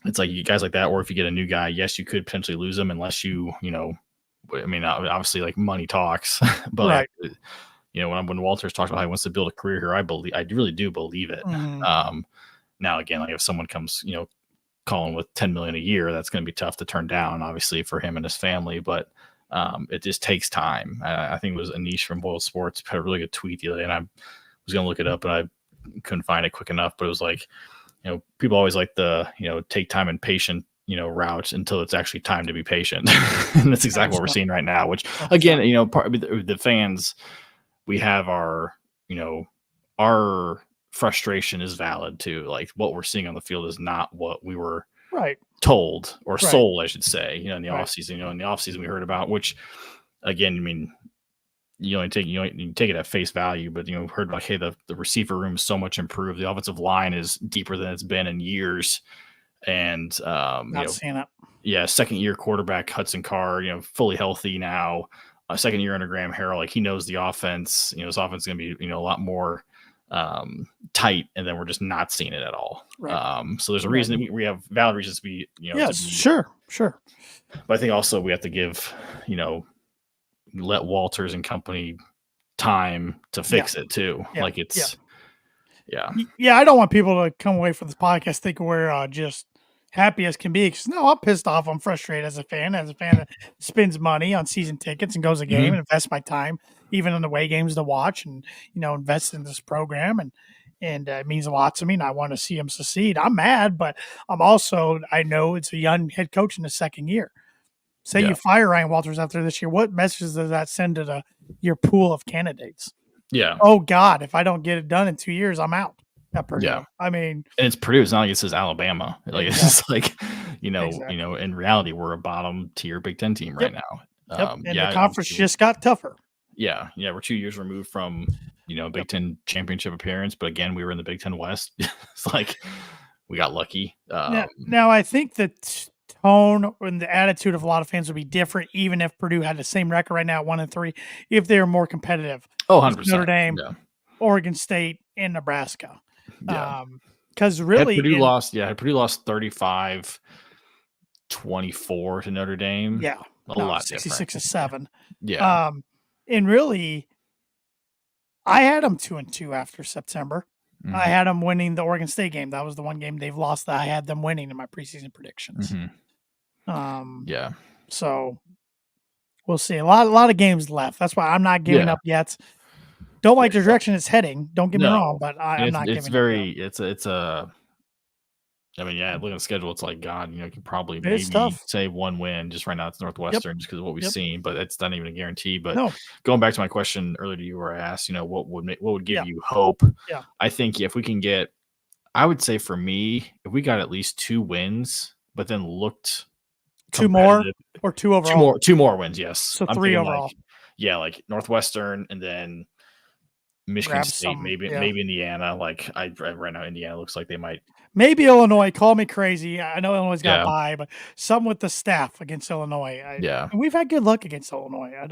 it's like you guys like that, or if you get a new guy, yes, you could potentially lose them unless obviously, like, money talks, but right. When Walters talks about how he wants to build a career here, I really do believe it. Mm-hmm. Now, again, like, if someone comes, calling with $10 million a year, that's going to be tough to turn down, obviously, for him and his family, but it just takes time. I think it was Anish from Boiled Sports had a really good tweet the other day, and I was going to look it up, and I couldn't find it quick enough, but it was like, people always like the, take time and patient, route until it's actually time to be patient. And that's exactly what we're seeing right now, which, again, part of the fans, we have our frustration is valid too. Like, what we're seeing on the field is not what we were told or sold, I should say, in the offseason. In the offseason we heard about, which, again, I mean, you take it at face value, but heard like, hey, the receiver room is so much improved. The offensive line is deeper than it's been in years. And seeing it. Yeah, second year quarterback Hudson Card, fully healthy now. Second year under Graham Harrell, like, he knows the offense. His offense is going to be a lot more tight, and then we're just not seeing it at all. So there's a reason we have valid reasons to be sure. But I think also we have to give let Walters and company time to fix it too. Yeah. Like it's yeah. Yeah, I don't want people to come away from this podcast thinking we're just happy as can be. Because no, I'm pissed off. I'm frustrated as a fan that spends money on season tickets and goes to a game and invests my time, even on the away games to watch, and invest in this program, and it means a lot to me. And I want to see him succeed. I'm mad, but I know it's a young head coach in the second year. Say you fire Ryan Walters after this year, what messages does that send to your pool of candidates? Yeah. Oh God, if I don't get it done in 2 years, I'm out at Purdue. Yeah. I mean, and it's Purdue. It's not like it says Alabama. Like it's just like, Exactly. In reality, we're a bottom tier Big Ten team right now. And the conference just got tougher. Yeah. We're 2 years removed from, Big Ten championship appearance. But again, we were in the Big Ten West. It's like we got lucky. Now I think the tone and the attitude of a lot of fans would be different, even if Purdue had the same record right now at 1-3, if they were more competitive. Oh, 100%. Notre Dame, Oregon State, and Nebraska. Yeah. Because really, Purdue lost 35-24 to Notre Dame. Yeah. A lot 66-7. Yeah. And really, I had them 2-2 after September. Mm-hmm. I had them winning the Oregon State game. That was the one game they've lost that I had them winning in my preseason predictions. Yeah. So we'll see. A lot of games left. That's why I'm not giving up yet. Don't like the direction it's heading. Don't get me wrong, but I'm not giving up. It's a. I mean, look at the schedule. It's like, God, you can probably say one win. Just right now, it's Northwestern just because of what we've seen, but it's not even a guarantee. But going back to my question earlier to you, where I asked, what would give you hope? Yeah. I think if we can get, I would say for me, if we got at least 2 wins, but then looked 2 more or 2 overall, 2 more wins. Yes. So 3 overall. Like Northwestern and then Michigan State, maybe Indiana. Like right now, Indiana looks like they might. Maybe Illinois. Call me crazy. I know Illinois got by, but some with the staff against Illinois. We've had good luck against Illinois. I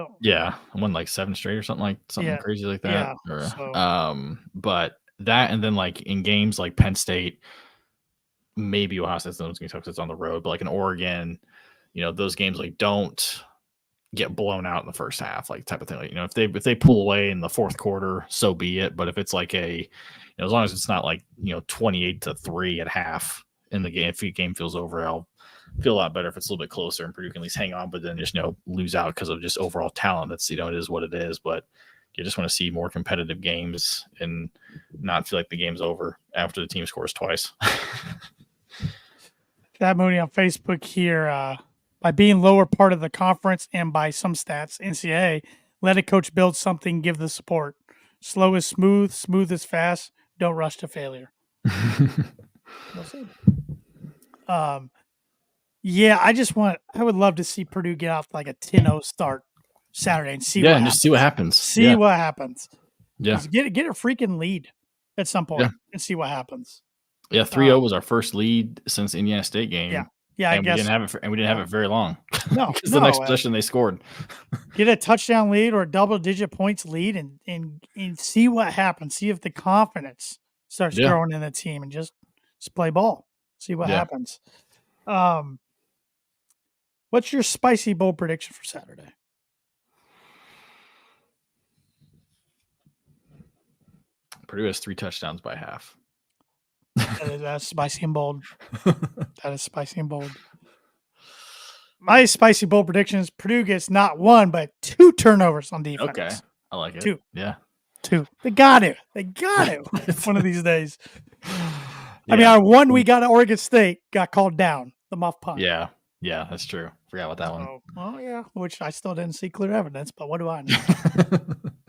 won like 7 straight or something crazy like that. Yeah. But that, and then like in games like Penn State, maybe Ohio State's going to talk because it's on the road, but like in Oregon, those games like don't get blown out in the first half, like type of thing. Like, if they pull away in the fourth quarter, so be it. But if it's like as long as it's not like 28-3 at half in the game, if the game feels over, I'll feel a lot better if it's a little bit closer and Purdue can at least hang on, but then just lose out because of just overall talent. That's it is what it is. But you just want to see more competitive games and not feel like the game's over after the team scores twice. That Mooney on Facebook here. By being lower part of the conference and by some stats, NCAA, let a coach build something, give the support. Slow is smooth, smooth is fast. Don't rush to failure. We'll see. I would love to see Purdue get off like a 10-0 start Saturday and see what happens. Just see what happens. See what happens. Yeah. Get a freaking lead at some point and see what happens. Yeah, 3-0 was our first lead since the Indiana State game. Yeah, I guess. We didn't have it very long. No, because the next possession they scored. Get a touchdown lead or a double-digit points lead and see what happens. See if the confidence starts growing in the team and just play ball. See what happens. What's your spicy bowl prediction for Saturday? Purdue has 3 touchdowns by half. That's spicy and bold. That is spicy and bold. My spicy bold prediction is Purdue gets not 1, but 2 turnovers on defense. Okay. I like it. 2. Yeah. 2. They got it. One of these days. I mean, our one we got at Oregon State got called down. The muff punt. Yeah. Yeah, that's true. Forgot about that one. Well, yeah, which I still didn't see clear evidence, but what do I know?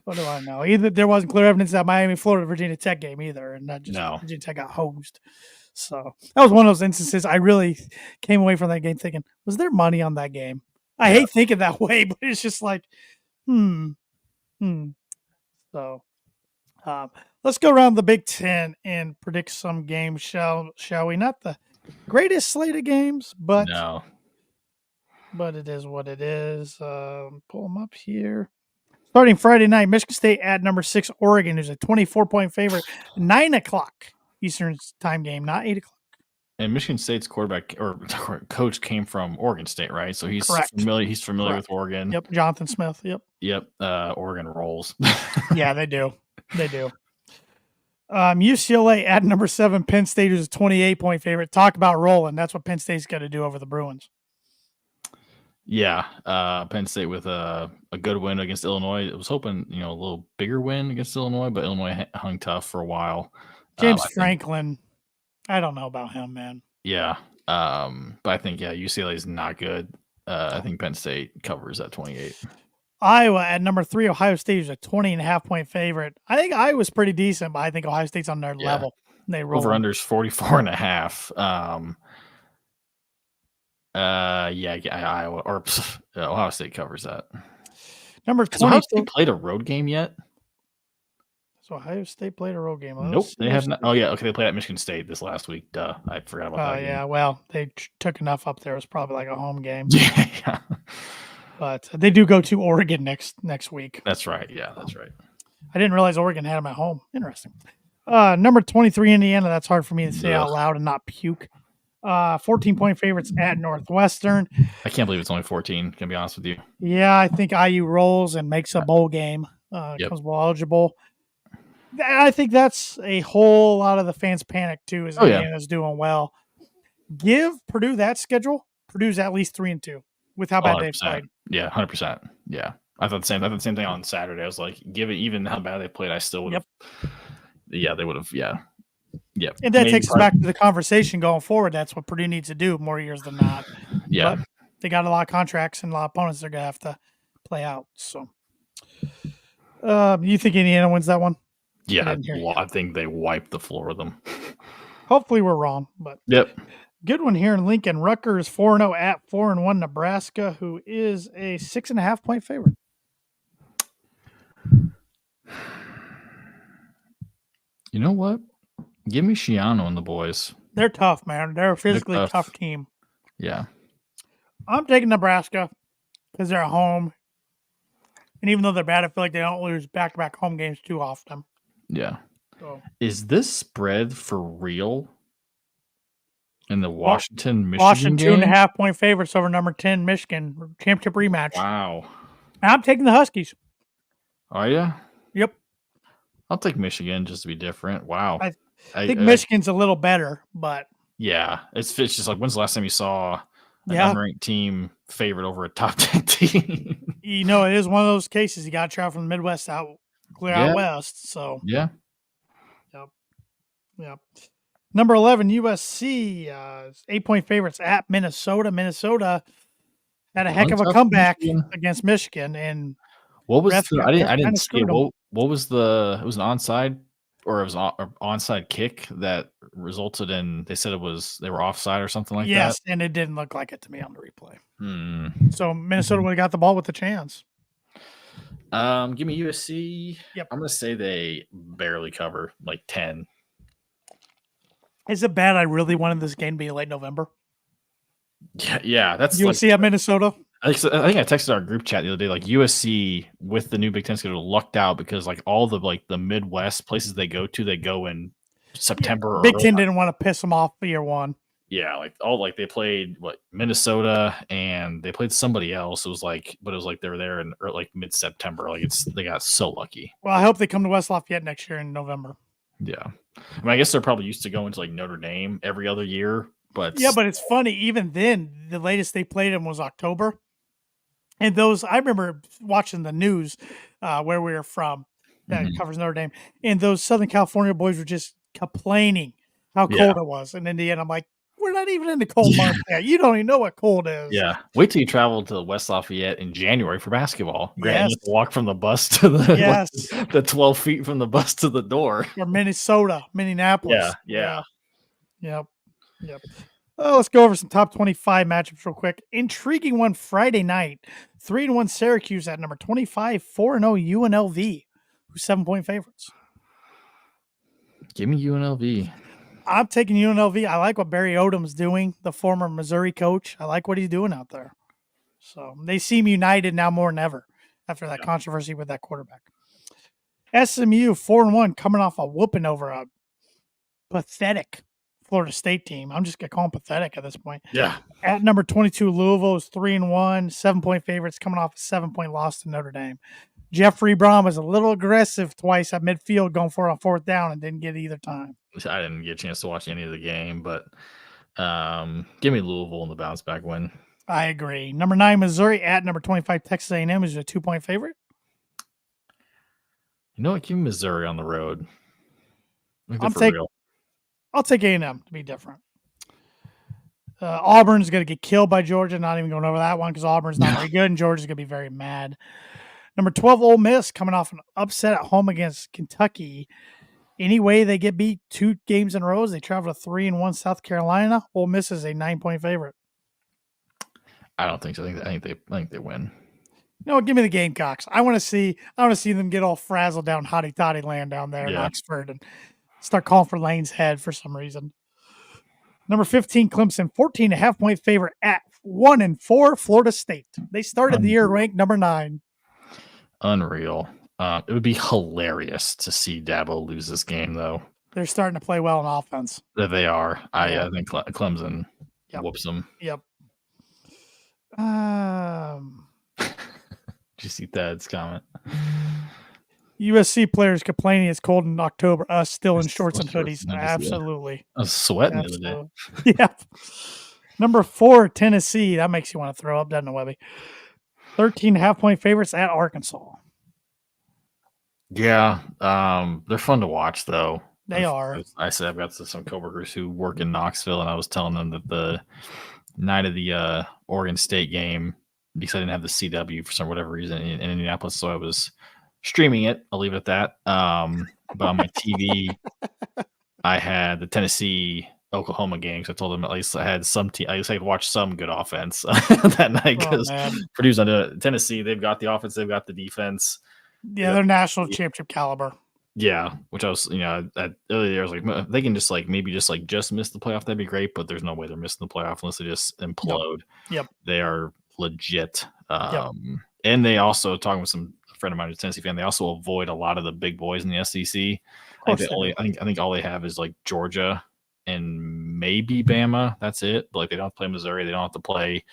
What do I know? Either there wasn't clear evidence that Miami, Florida, Virginia Tech game either, and not just Virginia Tech got hosed. So that was one of those instances I really came away from that game thinking, was there money on that game? I hate thinking that way, but it's just like, So let's go around the Big Ten and predict some games, shall we? Not the greatest slate of games, but it is what it is. Pull them up here. Starting Friday night, Michigan State at number 6, Oregon, who's a 24-point favorite. 9:00 Eastern time game, not 8:00. And Michigan State's quarterback or coach came from Oregon State, right? So he's Correct. familiar. He's familiar Correct. with Oregon. Yep, Jonathan Smith. Yep. Yep. Oregon rolls. Yeah, they do. They do. UCLA at number 7, Penn State is a 28-point favorite. Talk about rolling. That's what Penn State's got to do over the Bruins. Yeah, Penn State with a good win against Illinois. I was hoping, a little bigger win against Illinois, but Illinois hung tough for a while. James Franklin, I don't know about him, man. Yeah, but I think, UCLA is not good. I think Penn State covers at 28. Iowa at number 3, Ohio State is a 20.5-point favorite. I think Iowa's pretty decent, but I think Ohio State's on their level. They roll. Over-under's 44.5. Iowa or Ohio State covers that. Number 20. Ohio State played a road game yet? So Ohio State played a road game. Nope, they have not. Oh yeah, okay, they played at Michigan State this last week. Duh, I forgot about that. Oh yeah, well they took enough up there. It was probably like a home game. Yeah. But they do go to Oregon next week. That's right. Yeah, that's right. I didn't realize Oregon had them at home. Interesting. Number 23, Indiana. That's hard for me to say out loud and not puke. 14-point favorites at Northwestern. I can't believe it's only 14. Can I be honest with you? Yeah, I think IU rolls and makes a bowl game. Becomes bowl eligible. I think that's a whole lot of the fans panic too. Is Indiana's doing well. Give Purdue that schedule. Purdue's at least 3-2 with how bad they've played. Yeah, 100%. Yeah, I thought the same. I thought the same thing on Saturday. I was like, given even how bad they played, I still would have. Yeah, they would have. Yeah. Yep. And that takes us back to the conversation going forward. That's what Purdue needs to do more years than not. Yeah. But they got a lot of contracts and a lot of opponents they're going to have to play out. So, you think Indiana wins that one? Yeah, I think they wiped the floor with them. Hopefully we're wrong. But good one here in Lincoln. Rutgers 4-0 at 4-1 Nebraska, who is a 6.5-point favorite. You know what? Give me Shiano and the boys. They're tough, man. They're a physically tough team. Yeah. I'm taking Nebraska because they're at home. And even though they're bad, I feel like they don't lose back-to-back home games too often. Yeah. So. Is this spread for real in the Washington-Michigan Washington game? 2.5-point favorites over number 10 Michigan championship rematch. Wow. And I'm taking the Huskies. Are you? Yep. I'll take Michigan just to be different. Wow. I think Michigan's a little better, but yeah, it's just like, when's the last time you saw an unranked team favorite over a top 10 team? It is one of those cases. You got to travel from the Midwest out west. So yeah. Yep. Number 11 USC 8-point favorites at Minnesota. Minnesota had a heck of a comeback against Michigan, and what was I didn't see it. What was it was an onside. Or it was an onside kick that resulted in, they said they were offside or something like that. Yes, and it didn't look like it to me on the replay. So Minnesota would have got the ball with a chance. Give me USC. Yep. I'm going to say they barely cover, like 10. Is it bad I really wanted this game to be late November? Yeah. That's USC at Minnesota? I think I texted our group chat the other day, like USC with the new Big Ten schedule lucked out because like all the Midwest places they go in September. Big Ten didn't want to piss them off year one. Yeah, they played Minnesota and they played somebody else. It was like they were there in mid-September. They got so lucky. Well, I hope they come to West Lafayette next year in November. Yeah, I guess they're probably used to going to Notre Dame every other year. But but it's funny. Even then, the latest they played them was October. And I remember watching the news where we were from that covers Notre Dame, and those Southern California boys were just complaining how cold it was. And in the end, I'm like, we're not even in the cold month yet. You don't even know what cold is. Yeah. Wait till you travel to West Lafayette in January for basketball. Grant, you have to walk from the bus to the the 12 feet from the bus to the door. Or Minneapolis. Yeah. Yep. Let's go over some top 25 matchups real quick. Intriguing one Friday night. 3-1 Syracuse at number 25, 4-0 UNLV, who's 7-point favorites. Give me UNLV. I'm taking UNLV. I like what Barry Odom's doing, the former Missouri coach. I like what he's doing out there. So they seem united now more than ever after that controversy with that quarterback. SMU 4-1 coming off a whooping over a pathetic Florida State team. I'm just going to call them pathetic at this point. Yeah. At number 22, Louisville is 3-1, 7-point favorites coming off a 7-point loss to Notre Dame. Jeffrey Braun was a little aggressive twice at midfield going for it on 4th down and didn't get either time. I didn't get a chance to watch any of the game, but give me Louisville in the bounce back win. I agree. Number 9, Missouri at number 25, Texas A&M is a 2-point favorite. You know what? Give me Missouri on the road. I'll take A&M to be different. Auburn's going to get killed by Georgia. Not even going over that one because Auburn's not very good, and Georgia's going to be very mad. Number 12, Ole Miss, coming off an upset at home against Kentucky. Anyway, they get beat 2 games in a row. They travel to 3-1 South Carolina. Ole Miss is a 9-point favorite. I don't think so. I think they win. No, give me the Gamecocks. I want to see them get all frazzled down Hotty Toddy land down there in Oxford and start calling for Lane's head for some reason. Number 15, Clemson, 14.5-point favorite at 1-4 Florida State. They started the year ranked number 9. Unreal. It would be hilarious to see Dabo lose this game, though. They're starting to play well on offense. That they are. I think Clemson whoops them. Yep. Did you see Thad's comment? USC players complaining it's cold in October. Us still in shorts and hoodies. Absolutely. I was sweating the other day. Yep. Number 4, Tennessee. That makes you want to throw up, doesn't it, Webby? 13.5-point favorites at Arkansas. Yeah. They're fun to watch, though. They are. I said I've got some coworkers who work in Knoxville, and I was telling them that the night of the Oregon State game, because I didn't have the CW for some whatever reason in Indianapolis, so I was streaming it. I'll leave it at that. But on my TV, I had the Tennessee Oklahoma game. So I told them at least I had some at least I could watch some good offense that night because Purdue's under Tennessee. They've got the offense, they've got the defense. Yeah, they're national championship caliber. Yeah, which I was, earlier I was like, if they can just just miss the playoff, that'd be great. But there's no way they're missing the playoff unless they just implode. Yep. They are legit. And they also, talking with a friend of mine who's a Tennessee fan, they also avoid a lot of the big boys in the SEC. I think all they have is like Georgia and maybe Bama. That's it. But they don't have to play Missouri. They don't have to play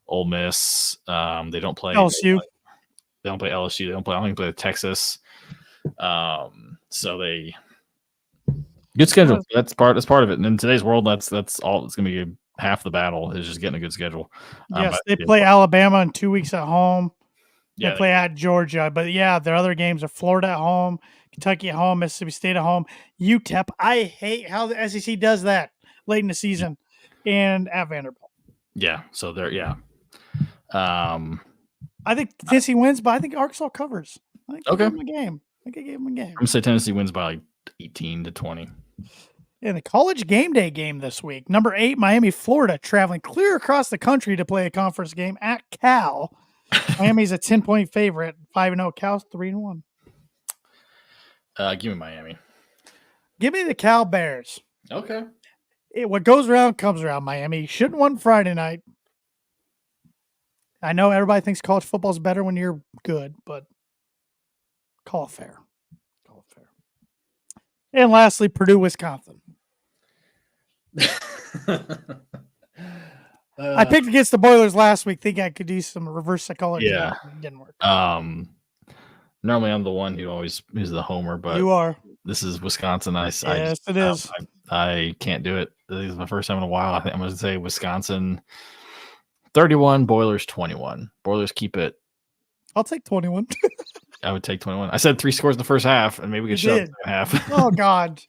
Ole Miss. They don't play LSU. They don't play LSU. They don't play. I don't think they play Texas. So they good schedule. That's part of it. And in today's world, that's all. It's going to be half the battle is just getting a good schedule. Yes, they play Alabama in 2 weeks at home. They play at Georgia, but their other games are Florida at home, Kentucky at home, Mississippi State at home, UTEP. I hate how the SEC does that late in the season, and at Vanderbilt. Yeah, so they're I think Tennessee wins, but I think Arkansas covers. I think okay. Give them a game. I think I gave them a game. I'm gonna say Tennessee wins by like 18-20. In the college game day game this week, number 8, Miami, Florida, traveling clear across the country to play a conference game at Cal. Miami's a 10-point favorite, 5-0. Cal's 3-1. Give me Miami. Give me the Cal Bears. Okay. What goes around comes around. Miami shouldn't won Friday night. I know everybody thinks college football is better when you're good, but call it fair. Call it fair. And lastly, Purdue, Wisconsin. I picked against the Boilers last week, thinking I could do some reverse psychology. Yeah. It didn't work. Normally I'm the one who's the homer, but you are. This is Wisconsin. Yes, it is. I can't do it. This is my first time in a while. I think I'm going to say Wisconsin 31, Boilers 21. Boilers keep it. I'll take 21. I would take 21. I said 3 scores in the first half, and maybe we could shut up the half. Oh God.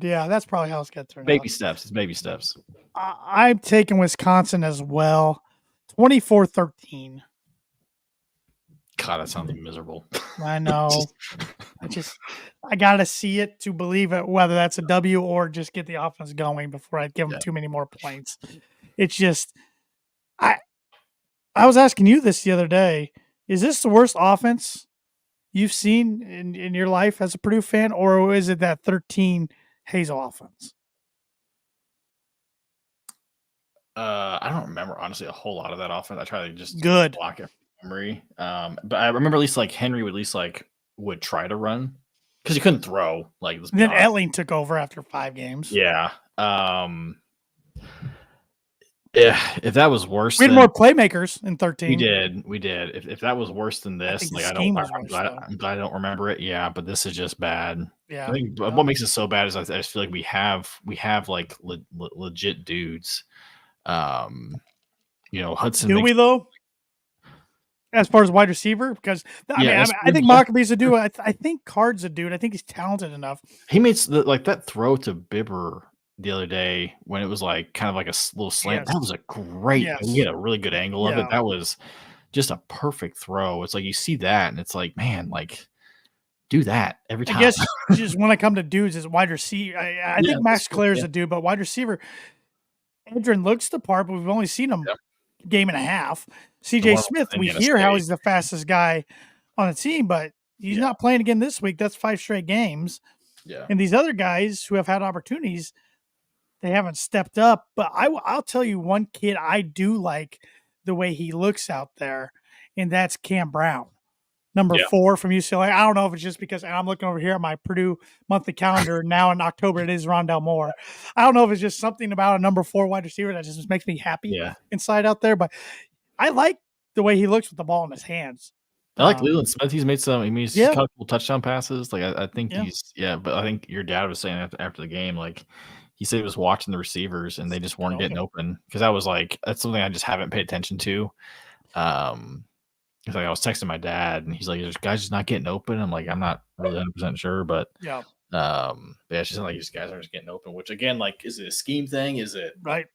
Yeah, that's probably how it's going to turn out. Baby steps. It's baby steps. I'm taking Wisconsin as well. 24-13. God, that sounds miserable. I know. I got to see it to believe it, whether that's a W or just get the offense going before I give them too many more points. It's just, I was asking you this the other day. Is this the worst offense you've seen in your life as a Purdue fan, or is it that 13 Hazel offense? I don't remember, honestly, a whole lot of that offense. I try to just block it from memory. But I remember at least like Henry would try to run because he couldn't throw. And then Etling took over after 5 games. Yeah. Yeah, if that was worse, We had than more playmakers in 13. we did. If that was worse than I this, think the like scheme was worse, though. I'm glad I don't remember it. Yeah, but this is just bad. Yeah. I think what makes it so bad is I just feel like we have like legit dudes. Hudson. Do we though? As far as wide receiver, because I think Maccabee's a dude. I think Card's a dude. I think he's talented enough. He made that throw to Bibber the other day when it was like kind of like a little slant. Yes. That was a great. Yes. We had a really good angle of it. That was just a perfect throw. It's like you see that, and it's like, man, like do that every time. I guess just when I come to dudes, is wide receiver. I think Max Claire's a dude, but wide receiver, Edrin looks the part, but we've only seen him game and a half. CJ Smith, we hear how he's the fastest guy on the team, but he's not playing again this week. That's 5 straight games. Yeah. And these other guys who have had opportunities, they haven't stepped up. But I'll tell you one kid I do like the way he looks out there, and that's Cam Brown, number 4 from UCLA. I don't know if it's just because I'm looking over here at my Purdue monthly calendar. Now in October, it is Rondell Moore. I don't know if it's just something about a number 4 wide receiver that just makes me happy inside out there. But I like the way he looks with the ball in his hands. I like Leland Smith. He's made he's got a couple touchdown passes. Like I think but I think your dad was saying after the game, like he said he was watching the receivers and they just weren't getting open. Because that's something I just haven't paid attention to. It's like I was texting my dad and he's like, "There's guys just not getting open." I'm like, I'm not really 100% sure, but it's just like these guys aren't just getting open. Which again, like, is it a scheme thing? Is it right?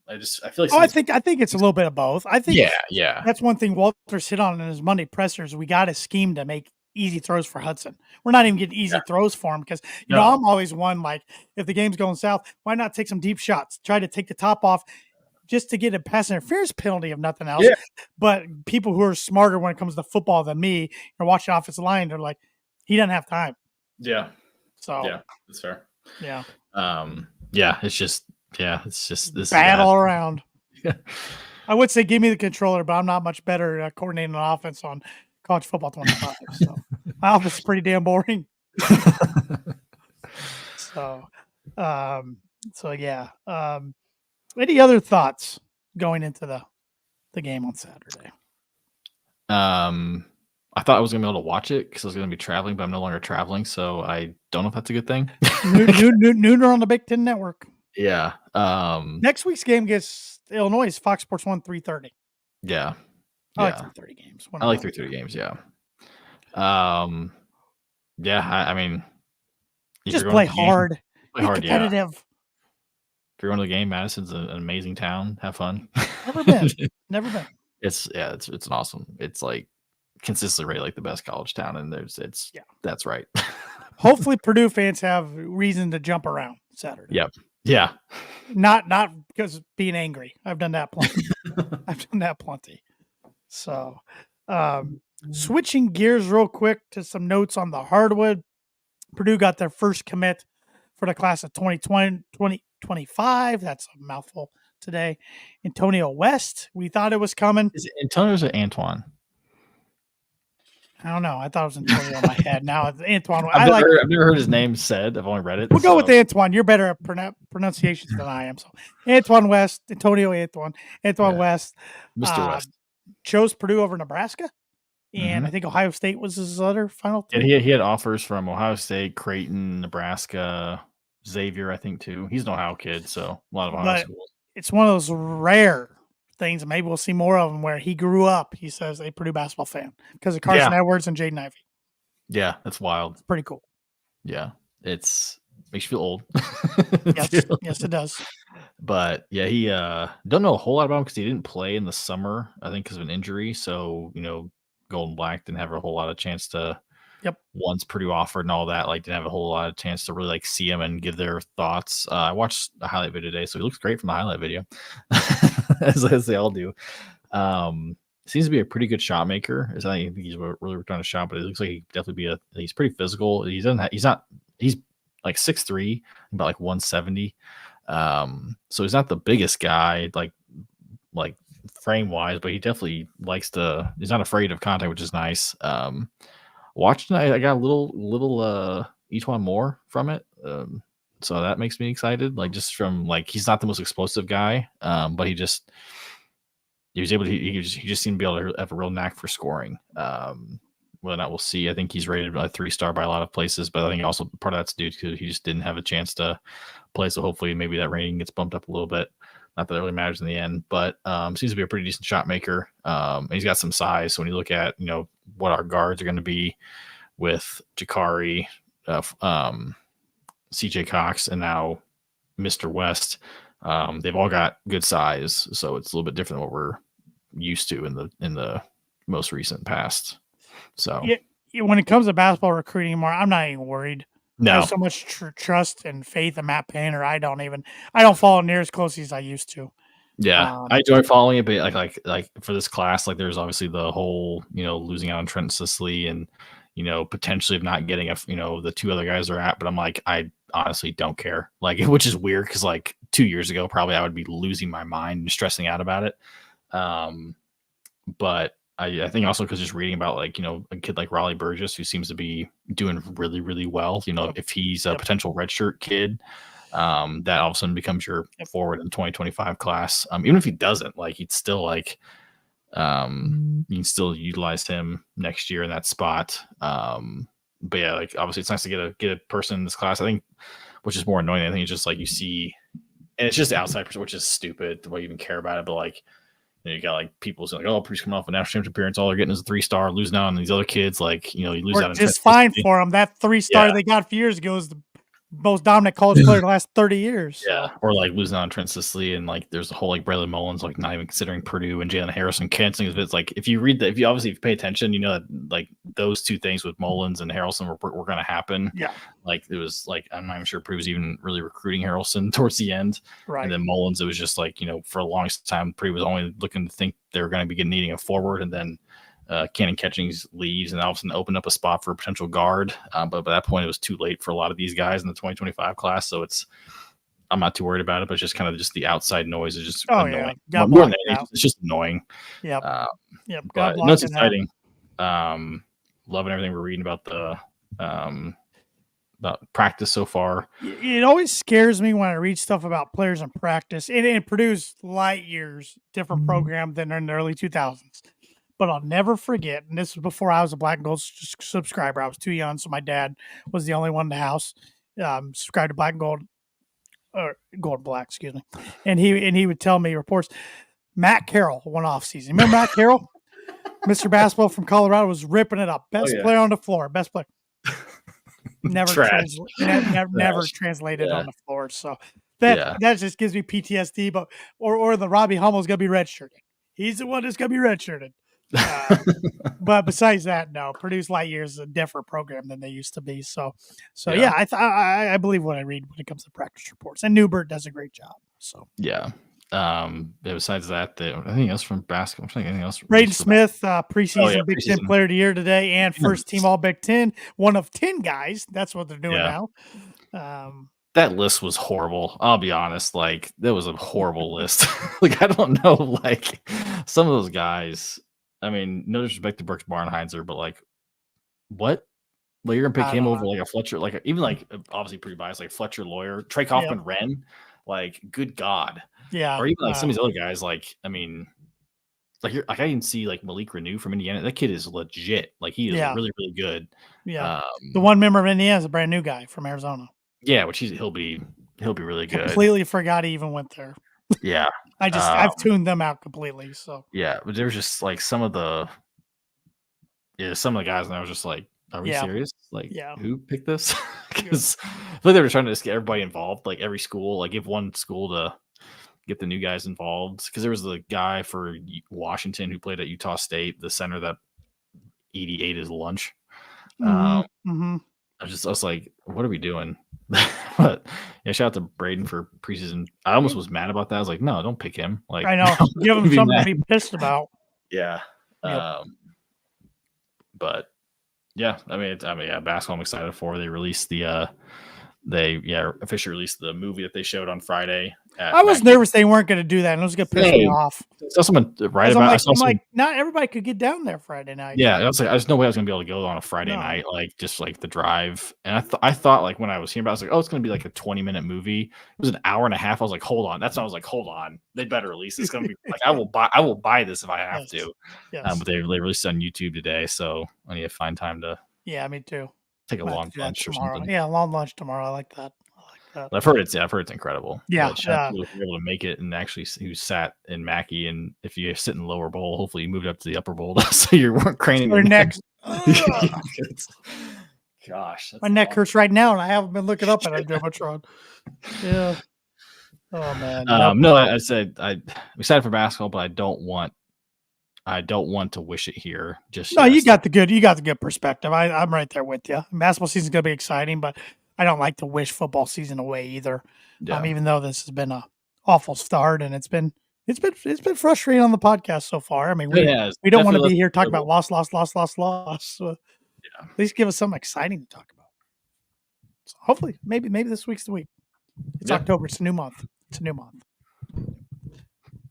I feel like I think it's a little bit of both. I think that's one thing Walter's hit on in his Monday pressers. We got a scheme to make easy throws for Hudson. We're not even getting easy throws for him because you know I'm always one like if the game's going south, why not take some deep shots? Try to take the top off just to get a pass interference penalty if nothing else. Yeah. But people who are smarter when it comes to football than me are watching offensive line. They're like, he doesn't have time. Yeah. So that's fair. Yeah. It's just. Yeah, it's just this bad all around. I would say give me the controller, but I'm not much better at coordinating an offense on college football 25. So my offense is pretty damn boring. Any other thoughts going into the game on Saturday? I thought I was gonna be able to watch it because I was gonna be traveling, but I'm no longer traveling, so I don't know if that's a good thing. Nooner on the Big Ten Network. Yeah. Next week's game gets Illinois. Fox Sports 1 3:30. Yeah. I like 3:30 games. I like 3:30 games. Yeah. I mean, just play hard. Play hard. Competitive. Yeah. If you're going to the game, Madison's an amazing town. Have fun. Never been. Never been. It's an awesome. It's like consistently rated like the best college town, and that's right. Hopefully, Purdue fans have reason to jump around Saturday. Yep. Yeah. Not because of being angry. I've done that plenty. So, switching gears real quick to some notes on the hardwood. Purdue got their first commit for the class of 2025. That's a mouthful today. Antonio West. We thought it was coming. Is it Antonio's or Antoine? I don't know. I thought it was Antonio in my head. Now it's Antoine. I've never heard his name said. I've only read it. We'll go with Antoine. You're better at pronunciations than I am. So Antoine West, Antonio Antoine West. Mr. West. Chose Purdue over Nebraska. And I think Ohio State was his other final two. Yeah, he had offers from Ohio State, Creighton, Nebraska, Xavier, I think, too. He's an Ohio kid, so a lot of Ohio schools. It's one of those rare things, and maybe we'll see more of them, where he grew up, he says, a Purdue basketball fan because of Carson Edwards and Jaden Ivey. Yeah, that's wild. It's pretty cool. Yeah, makes you feel old. Yes, it does. But yeah, he don't know a whole lot about him because he didn't play in the summer, I think, because of an injury. So, Golden Black didn't have a whole lot of chance to once Purdue offered and all that, like didn't have a whole lot of chance to really like see him and give their thoughts. I watched the highlight video today, so he looks great from the highlight video, as they all do. Seems to be a pretty good shot maker. I think he's really returned a shot, but it looks like he definitely he's pretty physical. He's like 6'3", about like 170. So he's not the biggest guy, like frame wise, but he definitely he's not afraid of contact, which is nice. Watching, I got a little Etwan Moore from it. So that makes me excited. Like just from like he's not the most explosive guy, but he was able to he just seemed to be able to have a real knack for scoring. Whether or not we'll see. I think he's rated a 3-star by a lot of places, but I think also part of that's due to he just didn't have a chance to play. So hopefully maybe that rating gets bumped up a little bit. Not that it really matters in the end, but seems to be a pretty decent shot maker. And he's got some size. So when you look at what our guards are going to be with Jakari, CJ Cox, and now Mr. West, they've all got good size. So it's a little bit different than what we're used to in the most recent past. So when it comes to basketball recruiting, more, I'm not even worried. No. I have so much trust and faith in Matt Painter. I don't follow near as closely as I used to. Yeah, I enjoy following it, but like for this class, like there's obviously the whole losing out on Trent Sisley and potentially of not getting the 2 other guys are at. But I'm like, I honestly don't care. Like, which is weird because like 2 years ago, probably I would be losing my mind and stressing out about it. But I think also because just reading about like a kid like Raleigh Burgess who seems to be doing really, really well. If he's a potential redshirt kid, that all of a sudden becomes your forward in the 2025 class. Even if he doesn't, like he'd still like you can still utilize him next year in that spot. But yeah, like obviously it's nice to get a person in this class. I think, which is more annoying. I think it's just like you see, and it's just outside person, which is stupid the way you even care about it. But like you got like people saying like, oh, Priest coming off a national championship appearance, all they're getting is a 3-star, losing out on these other kids. Like you lose out on just fine for them. That 3-star they got a few years ago is the most dominant college player in the last 30 years. So. Yeah, or like losing on Trent Sisley, and like there's a whole like Braylon Mullins, like not even considering Purdue and Jalen Harrison canceling. It's like if you read that, if you pay attention, that like those 2 things with Mullins and Harrelson were going to happen. Yeah, like it was like I'm not even sure Purdue was even really recruiting Harrelson towards the end. Right, and then Mullins, it was just like for the longest time, Purdue was only looking to think they were going to be needing a forward, and then. Cannon Catchings leaves and all of a sudden opened up a spot for a potential guard. But by that point, it was too late for a lot of these guys in the 2025 class. So I'm not too worried about it, but just kind of just the outside noise is just annoying. Yeah. It's just annoying. Yep. But it's exciting. Loving everything we're reading about about practice so far. It always scares me when I read stuff about players in practice. And Purdue's light years different program than in the early 2000s. But I'll never forget, and this was before I was a Black and Gold subscriber. I was too young, so my dad was the only one in the house subscribed to Black and Gold, or Gold and Black, excuse me. And he would tell me reports. Matt Carroll one off season. Remember Matt Carroll, Mr. Basketball from Colorado, was ripping it up. Best player on the floor. Best player. Never translated on the floor. So that just gives me PTSD. But or the Robbie Hummel's gonna be redshirted. He's the one that's gonna be redshirted. But besides that, no, Purdue's light years is a different program than they used to be. So yeah, I believe what I read when it comes to practice reports, and Newbert does a great job. So yeah. Besides that, anything else from basketball? I'm thinking anything else. Braden Smith, preseason Big Ten Player of the Year today, and first team All Big Ten. One of 10 guys. That's what they're doing now. That list was horrible. I'll be honest. Like that was a horrible list. Like I don't know. Like some of those guys. I mean, no disrespect to Brooks Barnheiser, but like, what? Like you're gonna pick him over like a Fletcher, like even like obviously pretty biased, like Fletcher Lawyer, Trey Kaufman Wren. Like, good God. Yeah. Or even like some of these other guys, like, I mean, like I can see like Malik Renew from Indiana. That kid is legit. Like he is really, really good. Yeah. The one member of Indiana is a brand new guy from Arizona. Yeah, which he'll be really good. Completely forgot he even went there. Yeah. I've tuned them out completely. So yeah, but there's just like some of the guys, and I was just like, are we serious? Like, who picked this? Because I feel like they were trying to just get everybody involved, like every school, like give one school to get the new guys involved. Because there was the guy for Washington who played at Utah State, the center that Edie ate his lunch. I was like, what are we doing? But yeah, shout out to Braden for preseason. I almost was mad about that. I was like, no, don't pick him. Like, I know, give him something to be pissed about. Yeah. But yeah, I mean, basketball I'm excited for. They released officially released the movie that they showed on Friday. I was nervous they weren't going to do that, and it was going to piss me off. So someone right I'm about. like, not everybody could get down there Friday night. Yeah, I was like, there's no way I was gonna be able to go on a Friday night, like just like the drive. And I thought like when I was hearing about, it, I was like, oh, it's gonna be like a 20-minute movie. It was an hour and a half. I was like, hold on. That's when I was like, hold on. They better release this. It's gonna be like I will buy this if I have to. Yes. But they released it on YouTube today, so I need to find time to. Yeah, me too. Take a long lunch tomorrow. Or something. Yeah, long lunch tomorrow. I like that. But I've heard it's incredible. Yeah, if you're able to make it and actually who sat in Mackey, and if you sit in lower bowl, hopefully you moved up to the upper bowl so you weren't craning your neck. Gosh, my neck hurts right now, and I haven't been looking up at a Jumbotron. Yeah. Oh man. No, I said I'm excited for basketball, but I don't want to wish it here. Just no, you got the good perspective. I'm right there with you. Basketball season's gonna be exciting, but I don't like to wish football season away either. Yeah. Even though this has been a awful start, and it's been frustrating on the podcast so far. I mean, we don't want to be here talking about loss. So at least give us something exciting to talk about. So hopefully, maybe this week's the week. It's October. It's a new month.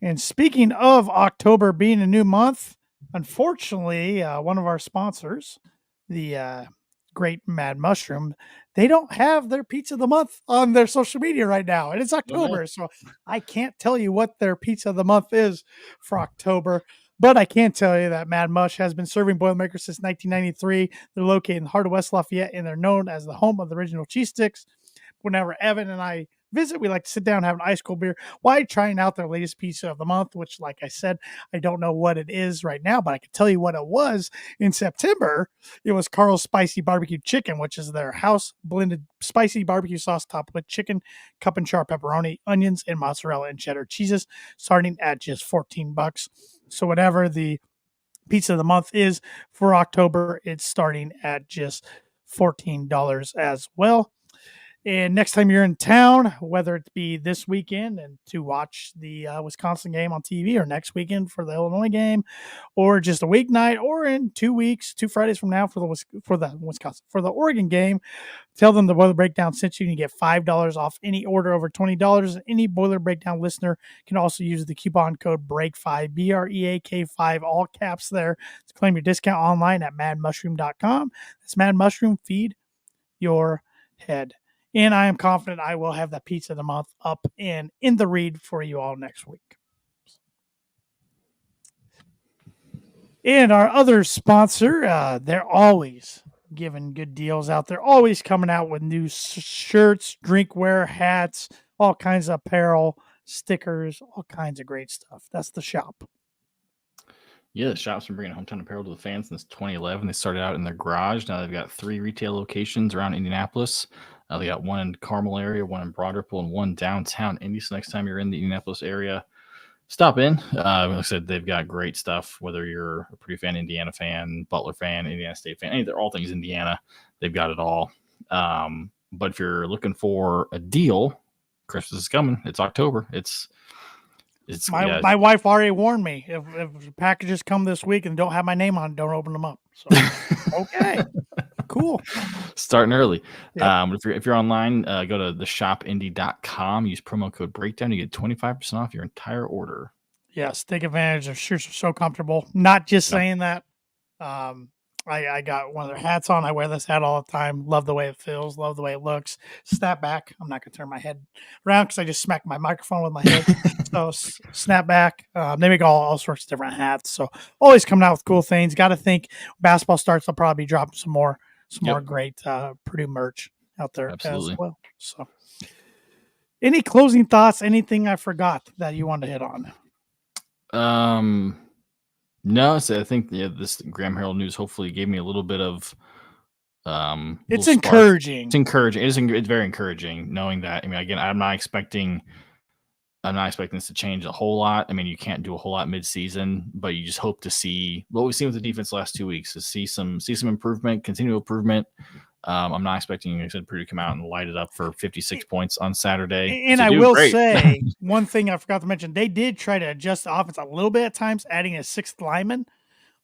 And speaking of October being a new month, unfortunately, one of our sponsors, the Great Mad Mushroom, they don't have their pizza of the month on their social media right now, and it's October, so I can't tell you what their pizza of the month is for October, but I can tell you that Mad Mush has been serving Boilermakers since 1993. They're located in the heart of West Lafayette, and they're known as the home of the original cheese sticks. Whenever Evan and I visit, we like to sit down and have an ice cold beer while trying out their latest pizza of the month, which, like I said, I don't know what it is right now, but I can tell you what it was in September. It was Carl's Spicy Barbecue Chicken, which is their house blended spicy barbecue sauce topped with chicken, cup and char pepperoni, onions, and mozzarella and cheddar cheeses, starting at just $14. So whatever the pizza of the month is for October, it's starting at just $14 as well. And next time you're in town, whether it be this weekend and to watch the Wisconsin game on TV, or next weekend for the Illinois game, or just a weeknight, or in 2 weeks, 2 Fridays from now for the Oregon game, tell them the Boiler Breakdown sent you, and you get $5 off any order over $20. Any Boiler Breakdown listener can also use the coupon code BREAK5, BREAK5, all caps there, to claim your discount online at madmushroom.com. That's Mad Mushroom. Feed your head. And I am confident I will have that pizza of the month up and in the read for you all next week. And our other sponsor, they're always giving good deals out there, always coming out with new shirts, drinkware, hats, all kinds of apparel, stickers, all kinds of great stuff. That's the shop. Yeah, the shop's been bringing hometown apparel to the fans since 2011. They started out in their garage. Now they've got 3 retail locations around Indianapolis. They got one in the Carmel area, one in Broad Ripple, and one downtown Indy. So next time you're in the Indianapolis area, stop in. Like I said, they've got great stuff, whether you're a Purdue fan, Indiana fan, Butler fan, Indiana State fan, they're all things Indiana. They've got it all. But if you're looking for a deal, Christmas is coming. It's October. My wife already warned me. If packages come this week and don't have my name on it, don't open them up. So, okay. Cool. Starting early. Yep. If you're online, go to theshopindy.com. Use promo code BREAKDOWN. You get 25% off your entire order. Yes, take advantage. Their shirts are so comfortable. Not just saying that. I got one of their hats on. I wear this hat all the time. Love the way it feels. Love the way it looks. Snap back. I'm not going to turn my head around because I just smacked my microphone with my head. So snap back. They make all sorts of different hats. So always coming out with cool things. Got to think basketball starts. They'll probably be dropping some more great Purdue merch out there as well. So any closing thoughts? Anything I forgot that you wanted to hit on? No, so I think this Graham Harrell news hopefully gave me a little bit of it's encouraging. It's encouraging. It's very encouraging knowing that. I mean, again, I'm not expecting this to change a whole lot. I mean, you can't do a whole lot mid-season, but you just hope to see what we've seen with the defense the last 2 weeks, to see some improvement, continual improvement. I'm not expecting, like I said, Purdue to come out and light it up for 56 points on Saturday. And I will say one thing I forgot to mention: they did try to adjust the offense a little bit at times, adding a 6th lineman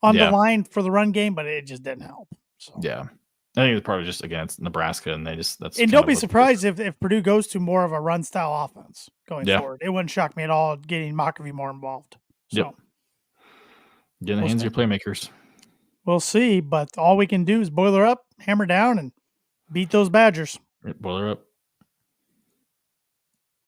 on the line for the run game, but it just didn't help. So. Yeah. I think it's probably just against Nebraska, and that's. And kind don't of be what- surprised if Purdue goes to more of a run style offense going Yeah. forward. It wouldn't shock me at all getting McAfee more involved. So Yep. Get in the hands of your playmakers. we'll see, but all we can do is boil her up, hammer down, and beat those Badgers. Boiler up.